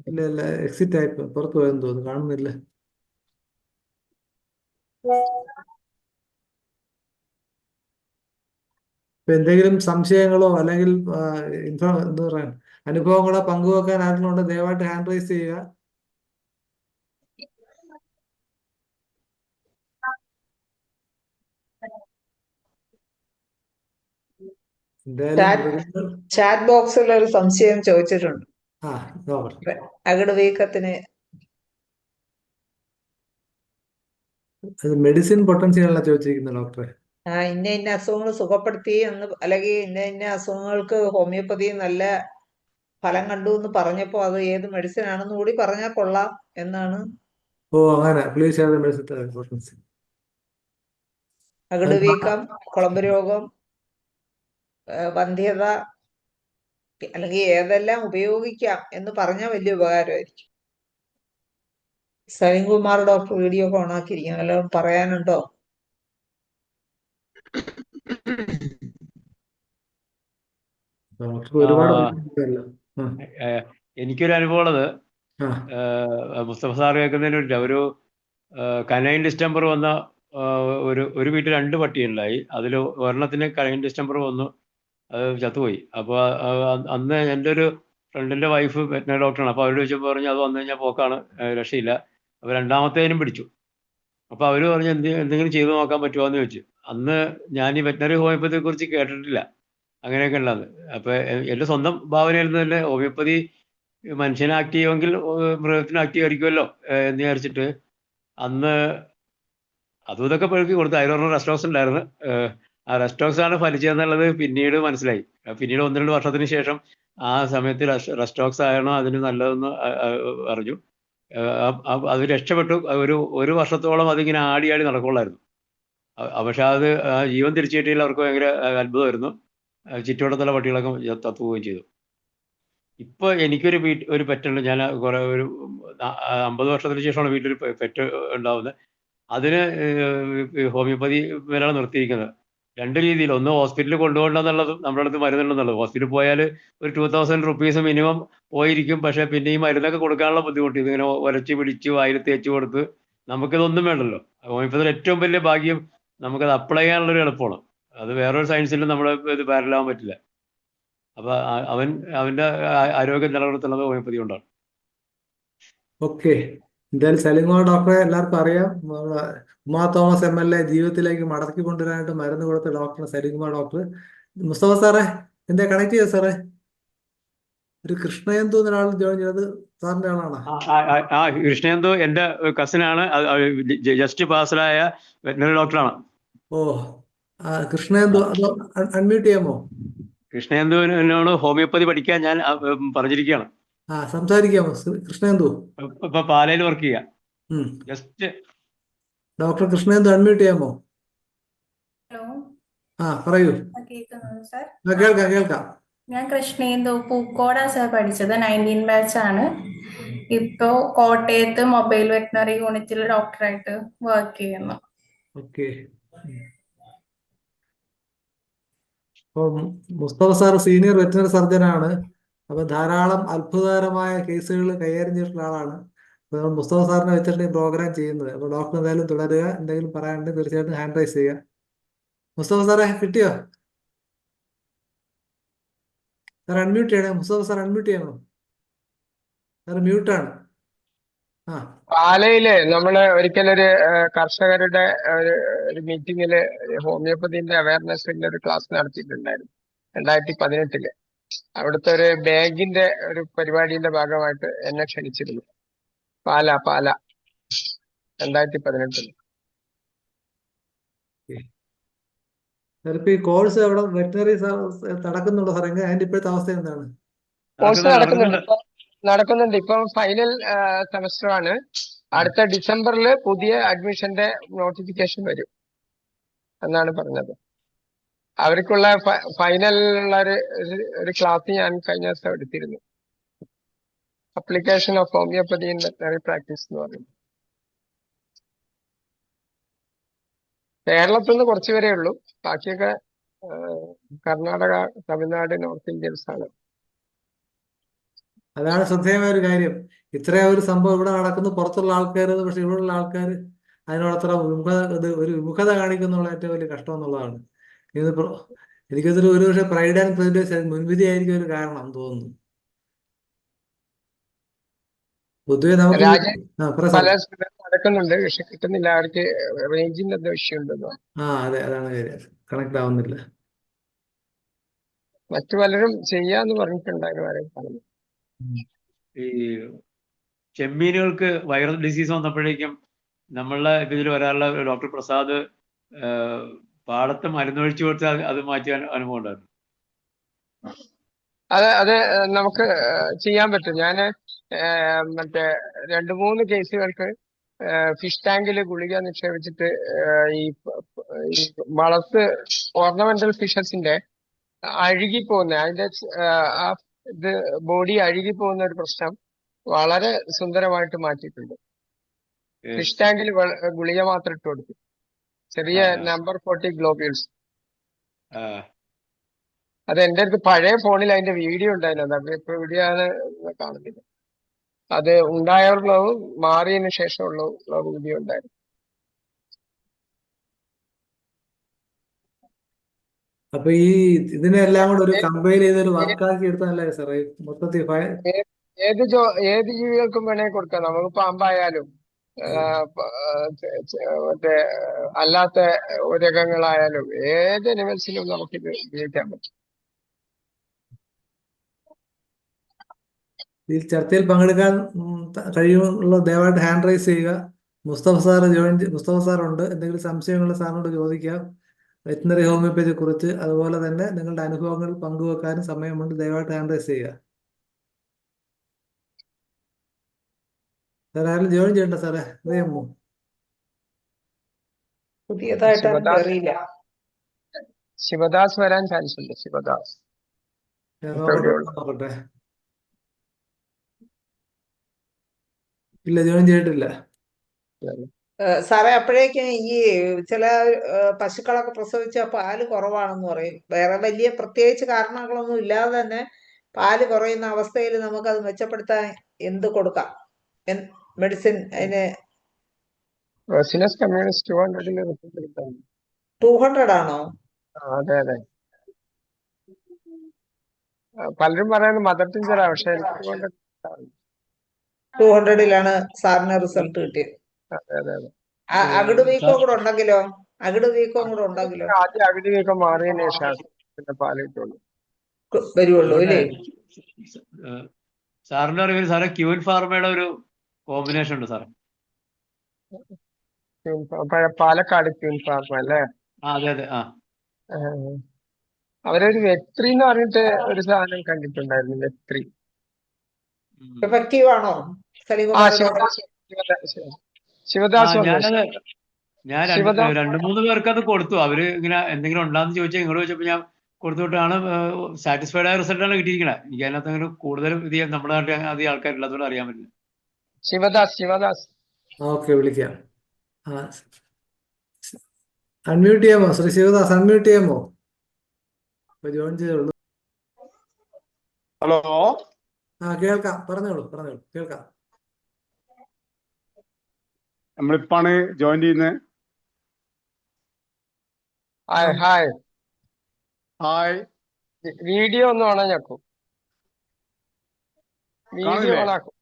ഇല്ല ഇല്ല, എക്സിറ്റ് ആയിപ്പോ പുറത്തു പോയെന്ന് തോന്നുന്നു, കാണുന്നില്ല. ഇപ്പൊ എന്തെങ്കിലും സംശയങ്ങളോ അല്ലെങ്കിൽ എന്താ പറയാ അനുഭവങ്ങളോ പങ്കുവെക്കാൻ ആരെങ്കിലും ഉണ്ടോ ദയവായിട്ട് ഹാൻഡ് റൈസ് ചെയ്യുക. എന്തായാലും ചാറ്റ് മൃഗങ്ങൾ ചാറ്റ് ബോക്സിൽ ഒരു സംശയം ചോദിച്ചിട്ടുണ്ട്. ആ നോക്കട്ടെ. അകിട് വീക്കത്തിന് അത് മെഡിസിൻ പൊട്ടൻഷ്യൽ ചോദിച്ചിരിക്കുന്നത് ഡോക്ടറെ. ഇന്ന ഇന്ന അസുഖങ്ങൾ സുഖപ്പെടുത്തി എന്ന്, അല്ലെങ്കിൽ ഇന്ന ഇന്ന അസുഖങ്ങൾക്ക് ഹോമിയോപ്പതി നല്ല ഫലം കണ്ടു എന്ന് പറഞ്ഞപ്പോ അത് ഏത് മെഡിസിൻ ആണെന്ന് കൂടി പറഞ്ഞാൽ കൊള്ളാം എന്നാണ്. ഓ അങ്ങനെ please share the medicine potential. അകിട് വീക്കം, കുളമ്പ് രോഗം, വന്ധ്യത, അല്ലെങ്കിൽ ഏതെല്ലാം ഉപയോഗിക്കാം എന്ന് പറഞ്ഞാൽ വലിയ ഉപകാരമായിരിക്കും. സലിംകുമാർ ഡോക്ടർ വീഡിയോ ഒക്കെ ഓണാക്കിയിരിക്കും, വല്ലതും പറയാനുണ്ടോ? ഡോക്ടർക്ക് ഒരുപാട് ആ, ഉണ്ടല്ലോ. എനിക്കൊരു അനുഭവം ഉള്ളത്, ആ മുസ്തഫ സാർ കേൾക്കുന്നതിന് ഒരു കനൈൻ ഡിസ്റ്റംബർ വന്ന ഒരു വീട്ടിൽ 2 പട്ടിയുണ്ടായി. അതിൽ ഒരെണ്ണത്തിന് കനൈൻ ഡിസ്റ്റംബർ വന്നു, അത് ചത്തുപോയി. അപ്പോൾ അന്ന് എൻ്റെ ഒരു ഫ്രണ്ടിൻ്റെ വൈഫ് വെറ്റിനറി ഡോക്ടറാണ്. അപ്പോൾ അവരോട് ചോദിച്ചപ്പോൾ പറഞ്ഞു അത് വന്നു കഴിഞ്ഞാൽ പോക്കാണ്, രക്ഷയില്ല. അപ്പോൾ രണ്ടാമത്തേനും പിടിച്ചു. അപ്പോൾ അവർ പറഞ്ഞു എന്തെങ്കിലും ചെയ്തു നോക്കാൻ പറ്റുമോ എന്ന് ചോദിച്ചു. അന്ന് ഞാൻ ഈ വെറ്റിനറി ഹോമിയോപ്പതിയെ കുറിച്ച് കേട്ടിട്ടില്ല, അങ്ങനെയൊക്കെ ഉള്ളത്. അപ്പോൾ എൻ്റെ സ്വന്തം ഭാവനയിൽ നിന്ന് തന്നെ ഹോമിയോപ്പതി മനുഷ്യനെ ആക്ട് ചെയ്യുമെങ്കിൽ മൃഗത്തിന് ആക്ട് ചെയ്യുമായിരിക്കുമല്ലോ എന്ന് വിചാരിച്ചിട്ട് അന്ന് അതും ഇതൊക്കെ പെറുക്കി കൊടുത്തു. അതിലൊരെണ്ണം റെസ്റ്റോക്സ് ഉണ്ടായിരുന്നു. ആ റെസ്റ്റോക്സ് ആണ് ഫലിച്ചതെന്നുള്ളത് പിന്നീട് മനസ്സിലായി. പിന്നീട് 1-2 വർഷത്തിന് ശേഷം ആ സമയത്ത് റെസ്റ്റോക്സ് ആണോ അതിന് നല്ലതെന്ന് അറിഞ്ഞു. അത് രക്ഷപ്പെട്ടു. ഒരു വർഷത്തോളം അതിങ്ങനെ ആടി നടക്കുള്ളായിരുന്നു. പക്ഷെ അത് ജീവൻ തിരിച്ചു കിട്ടിയതിൽ അവർക്ക് ഭയങ്കര അത്ഭുതമായിരുന്നു. ചുറ്റുവട്ടത്തുള്ള പട്ടികളൊക്കെ തത്തുപോവുകയും ചെയ്തു. ഇപ്പൊ എനിക്കൊരു ഒരു പെറ്റുണ്ട്. ഞാൻ കുറെ ഒരു 50 വർഷത്തിന് ശേഷമാണ് വീട്ടിലൊരു പെറ്റ് ഉണ്ടാവുന്നത്. അതിന് ഹോമിയോപ്പതി മേലാണ് നിർത്തിയിരിക്കുന്നത്. 2 രീതിയിൽ. ഒന്ന് ഹോസ്പിറ്റലിൽ കൊണ്ടുപോകണ്ടെന്നുള്ളതും നമ്മുടെ അടുത്ത് മരുന്നുണ്ടെന്നുള്ളത്. ഹോസ്പിറ്റലിൽ പോയാൽ ഒരു 2000 റുപ്പീസ് മിനിമം പോയിരിക്കും. പക്ഷെ പിന്നെ ഈ മരുന്നൊക്കെ കൊടുക്കാനുള്ള ബുദ്ധിമുട്ട്, ഇതിങ്ങനെ ഉരച്ച് പിടിച്ച് വായിൽ തേച്ച് കൊടുത്ത് നമുക്കിതൊന്നും വേണ്ടല്ലോ. ഹോമിയോപ്പതിയുടെ ഏറ്റവും വലിയ ഭാഗ്യം നമുക്കത് അപ്ലൈ ചെയ്യാനുള്ളൊരു എളുപ്പമാണ്. അത് വേറൊരു സയൻസിലും നമ്മൾ ഇത് പാരലാവാൻ പറ്റില്ല. അപ്പൊ അവന്റെ ആരോഗ്യം നിലനിർത്തുന്നത് ഹോമിയോപ്പതി കൊണ്ടാണ്. ഓക്കെ, എന്തായാലും സലിംകുമാർ ഡോക്ടറെ എല്ലാവർക്കും അറിയാം. ഉമാ തോമസ് MLA ജീവിതത്തിലേക്ക് മടക്കി കൊണ്ടുവരാനായിട്ട് മരുന്ന് കൊടുത്ത ഡോക്ടർ സലിംകുമാർ ഡോക്ടർ. മുസ്തഫ സാറേ, എന്താ കണക്ട് ചെയ്ത സാറേ? ഒരു കൃഷ്ണയന്തു എന്നൊരാൾ ജോയിൻ ചെയ്തത് സാറിന്റെ ആളാണ്. കൃഷ്ണയന്തു എന്റെ കസിനാണ്, ജസ്റ്റ് പാസ്ഡായ വെറ്റിനറി ഡോക്ടറാണ്. ഓ, കൃഷ്ണയന്തു അതോ അൺമ്യൂട്ട് ചെയ്യാമോ? കൃഷ്ണയന്തുവിനോട് ഹോമിയോപ്പതി പഠിക്കാൻ ഞാൻ പറഞ്ഞിരിക്കുകയാണ്. സംസാരിക്കാമോ കൃഷ്ണയന്തു? ഇപ്പൊ പാലയിൽ വർക്ക് ചെയ്യാം. ജസ്റ്റ് ഡോക്ടർ കൃഷ്ണയന്തു അൺമ്യൂട്ട് ചെയ്യാമോ? ഹലോ, പറയൂ. കേൾക്കുന്നുണ്ടോ സാർ? കേൾക്കാം കേൾക്കാം. ഞാൻ കൃഷ്ണേന്ദു, പൂക്കോടാ സാർ പഠിച്ചത്. 19 ബാച്ചാണ്. ഇപ്പോ കോട്ടയത്ത് മൊബൈൽ വെറ്റിനറി യൂണിറ്റിൽ ഡോക്ടറായിട്ട് വർക്ക് ചെയ്യുന്നു. ഓക്കെ. അപ്പം മുസ്തഫ സാർ സീനിയർ വെറ്റിനറി സർജനാണ്. അപ്പൊ ധാരാളം അത്ഭുതകരമായ കേസുകൾ കൈകാര്യം ചെയ്തിട്ടുള്ള ആളാണ്. അപ്പൊ നമ്മൾ മുസ്തഫ സാറിനെ വെച്ചിട്ട് പ്രോഗ്രാം ചെയ്യുന്നത്. അപ്പൊ ഡോക്ടർ എന്തായാലും തുടരുക. എന്തെങ്കിലും പറയാനുണ്ടെങ്കിൽ തീർച്ചയായിട്ടും ഹാൻഡ് റൈസ് ചെയ്യുക. മുസ്തഫ സാറേ കിട്ടിയോ? സാർ അൺമ്യൂട്ട് ചെയ്യണേ. മുസ്തഫ സാർ അൺമ്യൂട്ട് ചെയ്യണോ? സാർ മ്യൂട്ടാണ്. പാലയില് നമ്മള് ഒരിക്കലൊരു കർഷകരുടെ ഒരു മീറ്റിങ്ങില് ഹോമിയോപ്പതിന്റെ അവയർനെസിന്റെ ഒരു ക്ലാസ് നടത്തിയിട്ടുണ്ടായിരുന്നു 2018. അവിടുത്തെ ഒരു ബാങ്കിന്റെ ഒരു പരിപാടിയുടെ ഭാഗമായിട്ട് എന്നെ ക്ഷണിച്ചിരുന്നു. പാല 2018. ഇപ്പൊ ഈ കോഴ്സ് അവിടെ വെറ്റിനറി നടക്കുന്നുണ്ടോ സാർ? അതിന്റെ ഇപ്പോഴത്തെ അവസ്ഥ എന്താണ്? കോഴ്സ് നടക്കുന്നുണ്ട്. ഇപ്പം ഫൈനൽ സെമസ്റ്റർ ആണ്. അടുത്ത ഡിസംബറിൽ പുതിയ അഡ്മിഷന്റെ നോട്ടിഫിക്കേഷൻ വരും എന്നാണ് പറഞ്ഞത്. അവർക്കുള്ള ഫൈനലുള്ള ഒരു ക്ലാസ് ഞാൻ കഴിഞ്ഞ ദിവസം എടുത്തിരുന്നു. Application of homeopathy in veterinary practice എന്ന് പറയുന്നത്. കേരളത്തിൽ നിന്ന് കുറച്ച് വരെ ഉള്ളൂ. ബാക്കിയൊക്കെ കർണാടക, തമിഴ്നാട്, നോർത്ത് ഇന്ത്യൻസ് ആണ്. അതാണ് ശ്രദ്ധേയമായ ഒരു കാര്യം. ഇത്രയും ഒരു സംഭവം ഇവിടെ നടക്കുന്നു, പുറത്തുള്ള ആൾക്കാർ, പക്ഷെ ഇവിടെയുള്ള ആൾക്കാർ അതിനോടത്ര ഒരു വിമുഖത കാണിക്കുന്നുള്ള ഏറ്റവും വലിയ കഷ്ടം എന്നുള്ളതാണ്. എനിക്കതൊരു ഒരുപക്ഷെ പ്രൈഡ് ആൻഡ് പ്രെജുഡിസ് മുൻവിധി ആയിരിക്കും ഒരു കാരണം തോന്നുന്നു. പൊതുവെ നമുക്ക് പല നടക്കുന്നുണ്ട്, പക്ഷെ കിട്ടുന്നില്ല. അവർക്ക് റേഞ്ചിന്റെ എന്തോ ഇഷ്യൂ ഉണ്ടെന്നോ. അതെ, അതാണ് കാര്യം. കണക്ട് ആവുന്നില്ല. മറ്റു പലരും ചെയ്യാന്ന് പറഞ്ഞിട്ടുണ്ടായിരുന്നു ആരെയും പറഞ്ഞു. ഈ ചെമ്മീനുകൾക്ക് വൈറൽ ഡിസീസ് വന്നപ്പോഴേക്കും നമ്മളുടെ ഇതിൽ വരാനുള്ള ഡോക്ടർ പ്രസാദ് പാടത്ത് മരുന്നൊഴിച്ചു കൊടുത്ത് അത് മാറ്റിയ അനുഭവം ഉണ്ടായിരുന്നു. അത് നമുക്ക് ചെയ്യാൻ പറ്റും. ഞാന് മറ്റേ 2-3 കേസുകൾക്ക് ഫിഷ് ടാങ്കിൽ ഗുളിക നിക്ഷേപിച്ചിട്ട് ഈ വളർത്ത് ഓർണമെന്റൽ ഫിഷസിന്റെ അഴുകിപ്പോകുന്ന അതിന്റെ ആ ഇത് ബോഡി അഴുകിപ്പോകുന്ന ഒരു പ്രശ്നം വളരെ സുന്ദരമായിട്ട് മാറ്റിയിട്ടുണ്ട്. ഫിഷ് ടാങ്കിൽ ഗുളിക മാത്രം ഇട്ട് കൊടുത്തു, ചെറിയ നമ്പർ 40 ഗ്ലോബ്യൂൾസ്. അത് എൻ്റെ അടുത്ത് പഴയ ഫോണിൽ അതിന്റെ വീഡിയോ ഉണ്ടായിരുന്നു. അത് ഇപ്പൊ വീഡിയോ കാണുന്നില്ല. അത് ഉണ്ടായുള്ളതും മാറിയതിനു ശേഷമുള്ള വീഡിയോ ഉണ്ടായിരുന്നു. അപ്പൊ ഈ ഇതിനെല്ലാം കൂടെ ഒരു കമ്പൈൽ ചെയ്തൊരു വർക്കാക്കി എടുത്താലേ സാറേ മൊത്തത്തിൽ ഏത് ജീവികൾക്കും വേണേ കൊടുക്കാം. നമുക്ക് പാമ്പായാലും മറ്റേ അല്ലാത്ത ഉരകങ്ങളായാലും ഏത് അനിമൽസിനും നമുക്കിത് ഉപയോഗിക്കാൻ പറ്റും. ഈ ചർച്ചയിൽ പങ്കെടുക്കാൻ കഴിയുമുള്ള ദയവായിട്ട് ഹാൻഡ് റൈസ് ചെയ്യുക. മുസ്തഫ സാർ ഉണ്ട്. എന്തെങ്കിലും സംശയങ്ങൾ സാറിനോട് ചോദിക്കാം വെറ്റിനറി ഹോമിയോപ്പതിയെ കുറിച്ച്. അതുപോലെ തന്നെ നിങ്ങളുടെ അനുഭവങ്ങൾ പങ്കുവെക്കാനും സമയമുണ്ട്. ദയവായിട്ട് ഹാൻഡ് റൈസ് ചെയ്യുക. സാർ ആരും ജോയിൻ ചെയ്യണ്ട സാറേ, അറിയാമോ? പുതിയതായിട്ടാണ് അറിയില്ല. ശിവദാസ് വരാൻ ചാൻസ് ഉണ്ട്. ശിവദാസ് നോക്കട്ടെ. ഇല്ല, ജോയിൻ ചെയ്തിട്ടില്ല. സാറേ അപ്പോഴേക്കും ഈ ചില പശുക്കളൊക്കെ പ്രസവിച്ച പാല് കുറവാണെന്ന് പറയും. വേറെ വലിയ പ്രത്യേകിച്ച് കാരണങ്ങളൊന്നും ഇല്ലാതെ തന്നെ പാല് കുറയുന്ന അവസ്ഥയിൽ നമുക്കത് മെച്ചപ്പെടുത്താൻ എന്ത് കൊടുക്കാം? മെഡിസിൻ അതിന് 200 ആണോ? അതെ അതെ. പലരും പറയുന്നത് മദർ ടിഞ്ചറാ, പക്ഷെ 200 സാറിന് റിസൾട്ട് കിട്ടിയത്. അതെ അതെ അതെ. അകിട് വീക്കം കൂടെ ഉണ്ടെങ്കിലോ? ആദ്യം അകിട് വീക്കം മാറിയതിനു ശേഷം പിന്നെ പാല് കിട്ടുള്ളൂ, വരുവുള്ളൂ അല്ലേ? സാറിന്റെ അറിവിൽ സാറേ ക്യൂൻ ഫാർമയുടെ ഒരു കോമ്പിനേഷൻ ഉണ്ട് സാറേ. പാലക്കാട് ക്യൂൻ ഫാർമ അല്ലേ? അതെ അതെ. അവരൊരു വെത്രി എന്ന് പറഞ്ഞിട്ട് ഒരു സാധനം കണ്ടിട്ടുണ്ടായിരുന്നു. വെത്രി എഫക്റ്റീവ് ആണോ? ശിവദാസ് ഞാൻ 2-3 പേർക്ക് അത് കൊടുത്തു. അവര് ഇങ്ങനെ എന്തെങ്കിലും ഉണ്ടാന്ന് ചോദിച്ചാൽ ഇങ്ങോട്ട് ചോദിച്ചപ്പോ ഞാൻ കൊടുത്തുവിട്ടാണ് സാറ്റിസ്ഫൈഡ് ആയ റിസൾട്ടാണ് കിട്ടിയിരിക്കുന്നത്. എനിക്ക് അതിനകത്ത് അങ്ങനെ കൂടുതലും ഇത് നമ്മുടെ നാട്ടിൽ അധികം ആൾക്കാരില്ല, അതുകൊണ്ട് അറിയാൻ പറ്റില്ല. ശിവദാസ് ഓക്കെ, വിളിക്കാം. അൺമ്യൂട്ട് ചെയ്യാമോ ശ്രീ ശിവദാസ്? അൺമ്യൂട്ട് ചെയ്യാമോ? ജോയിൻ ചെയ്തോളൂ. ഹലോ. കേൾക്കാം, പറഞ്ഞോളൂ കേൾക്കാം. നമ്മളിപ്പാണ് ജോയിൻ ചെയ്യുന്നത്. ഹായ്. വീഡിയോ ഒന്ന് ഓണാ ഞെക്കും. വീഡിയോ ഓണാക്കും.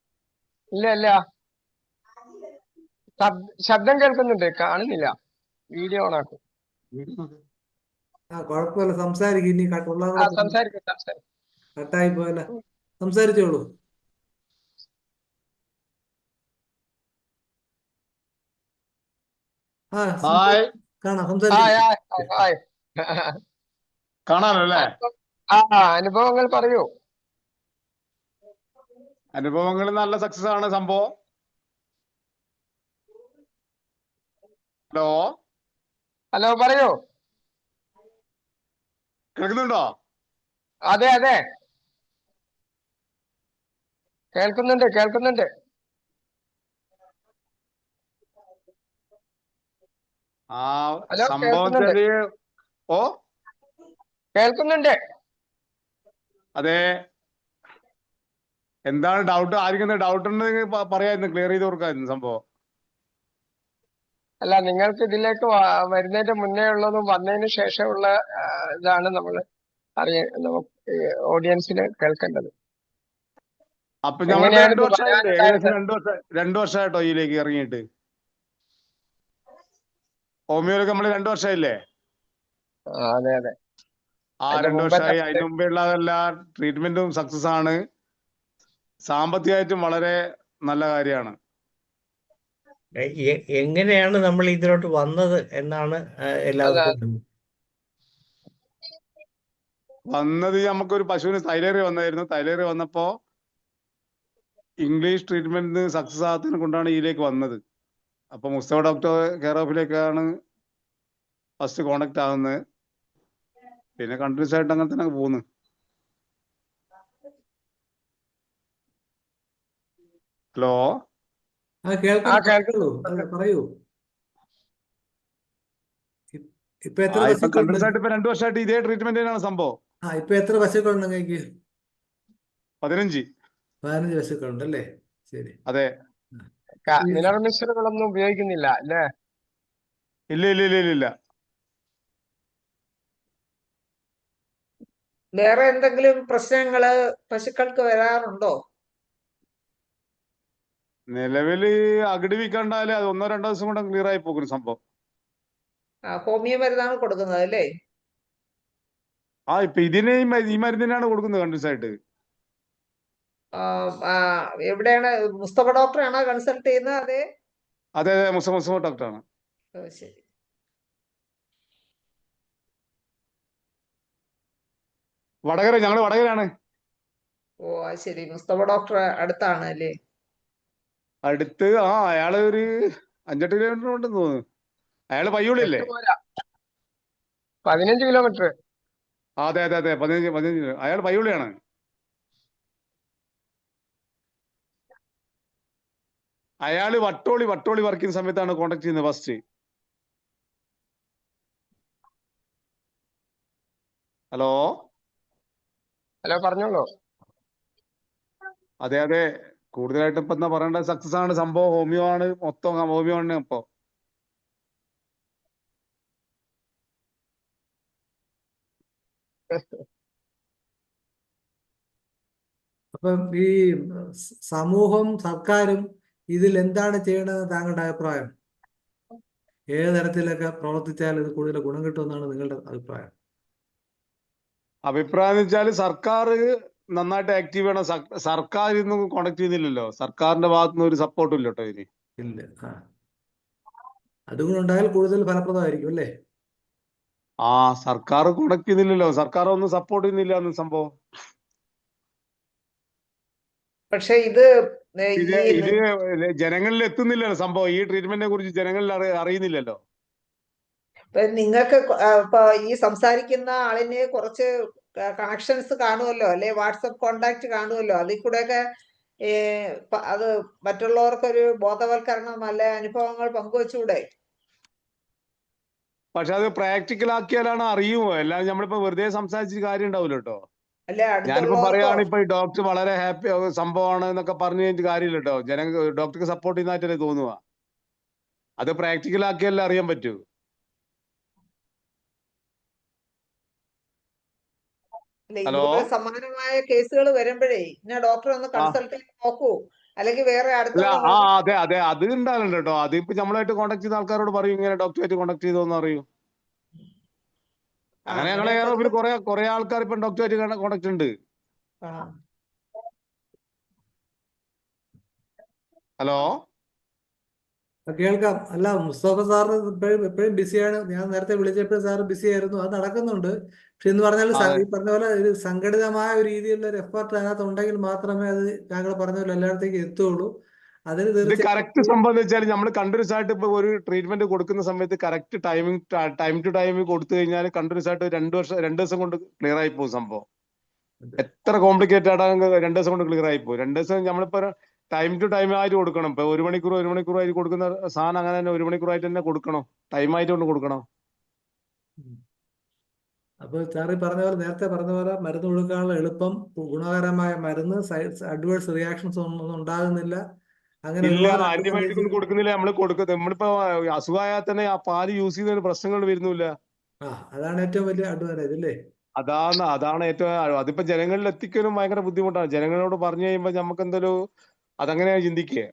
ഇല്ല, ശബ്ദം കേൾക്കുന്നുണ്ട്, കാണുന്നില്ല. വീഡിയോ ഓണാക്കും. കുഴപ്പമില്ല, സംസാരിക്കും. ഇനി സംസാരിക്കും. കട്ടായി പോയല്ല, സംസാരിച്ചോളൂ. കാണാം, കാണാനല്ലേ? അനുഭവങ്ങൾ പറയൂ. അനുഭവങ്ങൾ നല്ല സക്സസ് ആണ് സംഭവം. ഹലോ പറയൂ. കേൾക്കുന്നുണ്ടോ? അതെ കേൾക്കുന്നുണ്ട്. സംഭവത്തില് കേൾക്കുന്നുണ്ട്. അതെ. എന്താണ് ഡൗട്ട്? ആർക്കും ഡൗട്ട് ഉണ്ടെങ്കിൽ പറയായിരുന്നു, ക്ലിയർ ചെയ്ത് കൊടുക്കായിരുന്നു സംഭവം. അല്ല, നിങ്ങൾക്ക് ഇതിലേക്ക് വരുന്നതിന്റെ മുന്നേ ഉള്ളതും വന്നതിന് ശേഷമുള്ള ഇതാണ് നമ്മൾ നമുക്ക് ഓഡിയൻസിന് കേൾക്കേണ്ടത്. അപ്പൊ ഞങ്ങൾ 2 വർഷമായില്ലേ? ഏകദേശം 2 വർഷമായിട്ടോ ഇതിലേക്ക് ഇറങ്ങിയിട്ട്. ഹോമിയോയിലേക്ക് നമ്മൾ 2 വർഷമായില്ലേ? അതെ. അതിന്റെ 2 മുമ്പത്തെ വർഷമായി. അതിന് മുമ്പേ ഉള്ളതെല്ലാം ട്രീറ്റ്മെന്റും സക്സസ് ആണ്. സാമ്പത്തികമായിട്ടും വളരെ നല്ല കാര്യമാണ്. എങ്ങനെയാണ് നമ്മൾ ഇതിലോട്ട് വന്നത് എന്നാണ് എല്ലാവർക്കും വന്നത് നമുക്കൊരു പശുവിന് തൈലേറിയ വന്നായിരുന്നു. തൈലേറിയ വന്നപ്പോ ഇംഗ്ലീഷ് ട്രീറ്റ്മെന്റ് സക്സസ് ആകാത്തതിനെ കൊണ്ടാണ് ഇതിലേക്ക് വന്നത്. അപ്പൊ മുസ്തഫ ഡോക്ടർ കെയർ ഓഫിലേക്കാണ് ഫസ്റ്റ് കോണ്ടാക്ട് ആകുന്നത്. പിന്നെ കണ്ടിന്യൂസ് ആയിട്ട് അങ്ങനെ തന്നെ പോകുന്നു. ഹലോ, കേൾക്കുന്നു. പറയൂ. ഇപ്പൊ എത്ര ഇപ്പൊ പശുക്കളുണ്ട്? കണ്ടിന്യൂസ് ആയിട്ട് ഇപ്പൊ 2 വർഷമായിട്ട് ഇതേ ട്രീറ്റ്മെന്റ് തന്നെയാണ് സംഭവം. ഇപ്പൊ എത്ര പശുക്കളുണ്ട് നിങ്ങൾക്ക്? 15 പശുക്കളുണ്ട് അല്ലേ? ശരി. അതെ. മിനറൽ മിക്സറുകളൊന്നും ഉപയോഗിക്കുന്നില്ല അല്ലേ? ഇല്ല ഇല്ല ഇല്ല ഇല്ല ഇല്ല. വേറെ എന്തെങ്കിലും പ്രശ്നങ്ങള് പശുക്കൾക്ക് വരാറുണ്ടോ? നിലവില് അകിട് വീക്കണ്ടായാലും അത് 1-2 ദിവസം കൊണ്ട് ക്ലിയർ ആയി പോകും സംഭവം. ഹോമിയോ മരുന്നാണ് കൊടുക്കുന്നത് അല്ലേ? ഇപ്പൊ ഇതിന് ഈ മരുന്നിനാണ് കൊടുക്കുന്നത് കണ്ടിന്യൂസ് ആയിട്ട്. എവിടെയാണ്? മുസ്തഫ ഡോക്ടറാണോ കൺസൾട്ട് ചെയ്യുന്നത്? അതെ അതെ അതെ, മുസ്തഫ ഡോക്ടറാണ്. ശരി. വടകര, ഞങ്ങള് വടകരയാണ്. ശരി. മുസ്തഫ ഡോക്ടർ അടുത്താണ് അല്ലേ? അടുത്ത് അയാള് ഒരു 5-8 കിലോമീറ്റർ ഉണ്ടെന്ന് തോന്നുന്നു. അയാള് പയ്യോളിയല്ലേ? 15 കിലോമീറ്റർ. അതെ അതെ അതെ, 15 അയാൾ പയ്യോളിയാണ്. അയാള് വട്ടോളി വർക്ക് ചെയ്യുന്ന സമയത്താണ് കോണ്ടാക്ട് ചെയ്യുന്നത് ഫസ്റ്റ്. ഹലോ പറഞ്ഞോളൂ. അതെ അതെ, കൂടുതലായിട്ട് ഇപ്പൊ എന്താ പറയണ്ട, സക്സസ് ആണ് സംഭവം. ഹോമിയോ ആണ് മൊത്തം, ഹോമിയോ ആണ് ഇപ്പൊ. അപ്പം ഈ സമൂഹം, സർക്കാരും ഇതിൽ എന്താണ് ചെയ്യണമെന്ന് താങ്കളുടെ അഭിപ്രായം? ഏത് തരത്തിലൊക്കെ പ്രവർത്തിച്ചാൽ ഇത് കൂടുതൽ ഗുണം കിട്ടുമെന്നാണ് നിങ്ങളുടെ അഭിപ്രായം? അഭിപ്രായം എന്ന് വെച്ചാൽ സർക്കാർ നന്നായിട്ട് ആക്റ്റീവ് ആണ്. സർക്കാർ ഇന്നും കോണ്ടാക്ട് ചെയ്യുന്നില്ലല്ലോ. സർക്കാരിന്റെ ഭാഗത്തുനിന്ന് ഒരു സപ്പോർട്ടും ഇല്ല കേട്ടോ ഇതിന്. ഇല്ല. അതുകൂടെ ഉണ്ടായാൽ കൂടുതൽ ഫലപ്രദമായിരിക്കും അല്ലേ? സർക്കാർ കോണ്ടാക്ട് ചെയ്യുന്നില്ലല്ലോ. സർക്കാർ ഒന്നും സപ്പോർട്ട് ചെയ്യുന്നില്ല എന്ന് സംഭവം. പക്ഷെ ഇത് ജനങ്ങളിൽ എത്തുന്നില്ലല്ലോ സംഭവം. ഈ ട്രീറ്റ്മെന്റിനെ കുറിച്ച് ജനങ്ങളിൽ അറിയുന്നില്ലല്ലോ. നിങ്ങൾക്ക് ഇപ്പൊ ഈ സംസാരിക്കുന്ന ആളിന് കുറച്ച് കണക്ഷൻസ് കാണുമല്ലോ അല്ലെ? വാട്സപ്പ് കോണ്ടാക്ട് കാണുമല്ലോ. അതിൽ കൂടെയൊക്കെ അത് മറ്റുള്ളവർക്കൊരു ബോധവൽക്കരണം, നല്ല അനുഭവങ്ങൾ പങ്കുവെച്ചുകൂടെ? പക്ഷെ അത് പ്രാക്ടിക്കൽ ആക്കിയാലാണ് അറിയുമോ. അല്ലാതെ നമ്മളിപ്പോ വെറുതെ സംസാരിച്ചിട്ട് കാര്യം ഉണ്ടാവില്ല കേട്ടോ. ഞാനിപ്പോ പറയാണ്, ഇപ്പൊ ഈ ഡോക്ടർ വളരെ ഹാപ്പി സംഭവമാണ് എന്നൊക്കെ പറഞ്ഞു കഴിഞ്ഞിട്ട് കാര്യമില്ല കേട്ടോ. ഡോക്ടർക്ക് സപ്പോർട്ട് ചെയ്യുന്നതായിട്ടല്ലേ തോന്നുക. അത് പ്രാക്ടിക്കൽ ആക്കിയാലേ അറിയാൻ പറ്റൂ. ഇതുപോലെ സമാനമായ കേസുകൾ വരുമ്പോഴേ ഇന്ന ഡോക്ടറെ ഒന്ന് കൺസൾട്ട് ചെയ്ത് നോക്കൂ, അല്ലെങ്കിൽ വേറെ അടുത്തുള്ള അതെ അതെ, അത് ഉണ്ടാകുന്നുണ്ട് കേട്ടോ. അതിപ്പോ നമ്മളായിട്ട് കോണ്ടാക്ട് ചെയ്ത ആൾക്കാരോട് പറയും, ഇങ്ങനെ ഡോക്ടറായിട്ട് കോണ്ടാക്ട് ചെയ്തോന്ന് അറിയൂ. അങ്ങനെ ഞങ്ങളെ കെയർ കുറെ ആൾക്കാർ ഇപ്പൊ ഡോക്ടറായിട്ട് കോണ്ടാക്ട് ഉണ്ട്. ഹലോ, കേൾക്കാം. അല്ല, മുസ്തഫ സാറ് എപ്പോഴും ബിസിയാണ്. ഞാൻ നേരത്തെ വിളിച്ചപ്പോഴും സാറ് ബിസി ആയിരുന്നു. അത് നടക്കുന്നുണ്ട്. പക്ഷെ എന്ന് പറഞ്ഞാൽ ഈ പറഞ്ഞ പോലെ ഒരു സംഘടിതമായ ഒരു രീതിയിലുള്ള ഒരു എഫേർട്ട് അതിനകത്ത് ഉണ്ടെങ്കിൽ മാത്രമേ അത് താങ്കൾ പറഞ്ഞ പോലെ എല്ലായിടത്തേക്കും എത്തുള്ളൂ. അതിന് ഇത് കറക്റ്റ് സംഭവം എന്ന് വെച്ചാൽ നമ്മൾ കണ്ടിന്യൂസ് ആയിട്ട് ഇപ്പൊ ഒരു ട്രീറ്റ്മെന്റ് കൊടുക്കുന്ന സമയത്ത് കറക്റ്റ് ടൈം ടു ടൈം കൊടുത്തു കഴിഞ്ഞാൽ കണ്ടിന്യൂസ് ആയിട്ട് 2 ദിവസം കൊണ്ട് ക്ലിയർ ആയി പോകും സംഭവം. എത്ര കോംപ്ലിക്കേറ്റഡ് ആണെങ്കിൽ 2 ദിവസം കൊണ്ട് ക്ലിയർ ആയി പോകും. 2 ദിവസം നമ്മളിപ്പോ ടൈം ടു ടൈം ആയിട്ട് കൊടുക്കണം. ഇപ്പൊ 1 മണിക്കൂർ ആയിട്ട് കൊടുക്കുന്ന സാധനം അങ്ങനെ തന്നെ 1 മണിക്കൂറായിട്ട് തന്നെ കൊടുക്കണം. ടൈം ആയിട്ട് കൊണ്ട് കൊടുക്കണം. അപ്പൊ സാറി പറഞ്ഞ പോലെ, നേരത്തെ പറഞ്ഞ പോലെ മരുന്ന് കൊടുക്കാനുള്ള എളുപ്പം, ഗുണകരമായ മരുന്ന്, അഡ്വേഴ്സ് റിയാക്ഷൻസ് ഒന്നും ഉണ്ടാകുന്നില്ല. അങ്ങനെ ഇല്ല, ആന്റിബയോട്ടിക് ഒന്നും കൊടുക്കുന്നില്ല. നമ്മളിപ്പോ അസുഖമായാൽ തന്നെ ആ പാല് യൂസ് ചെയ്യുന്ന പ്രശ്നങ്ങൾ വരുന്നില്ല. അതാണ് ഏറ്റവും വലിയ അഡ്വാൻറ്റേജ് അല്ലേ? അതാണ് ഏറ്റവും. അതിപ്പോ ജനങ്ങളിൽ എത്തിക്കലും ഭയങ്കര ബുദ്ധിമുട്ടാണ്. ജനങ്ങളോട് പറഞ്ഞു കഴിയുമ്പോ നമുക്ക് എന്തൊരു അതങ്ങനെയാണ് ചിന്തിക്കുക.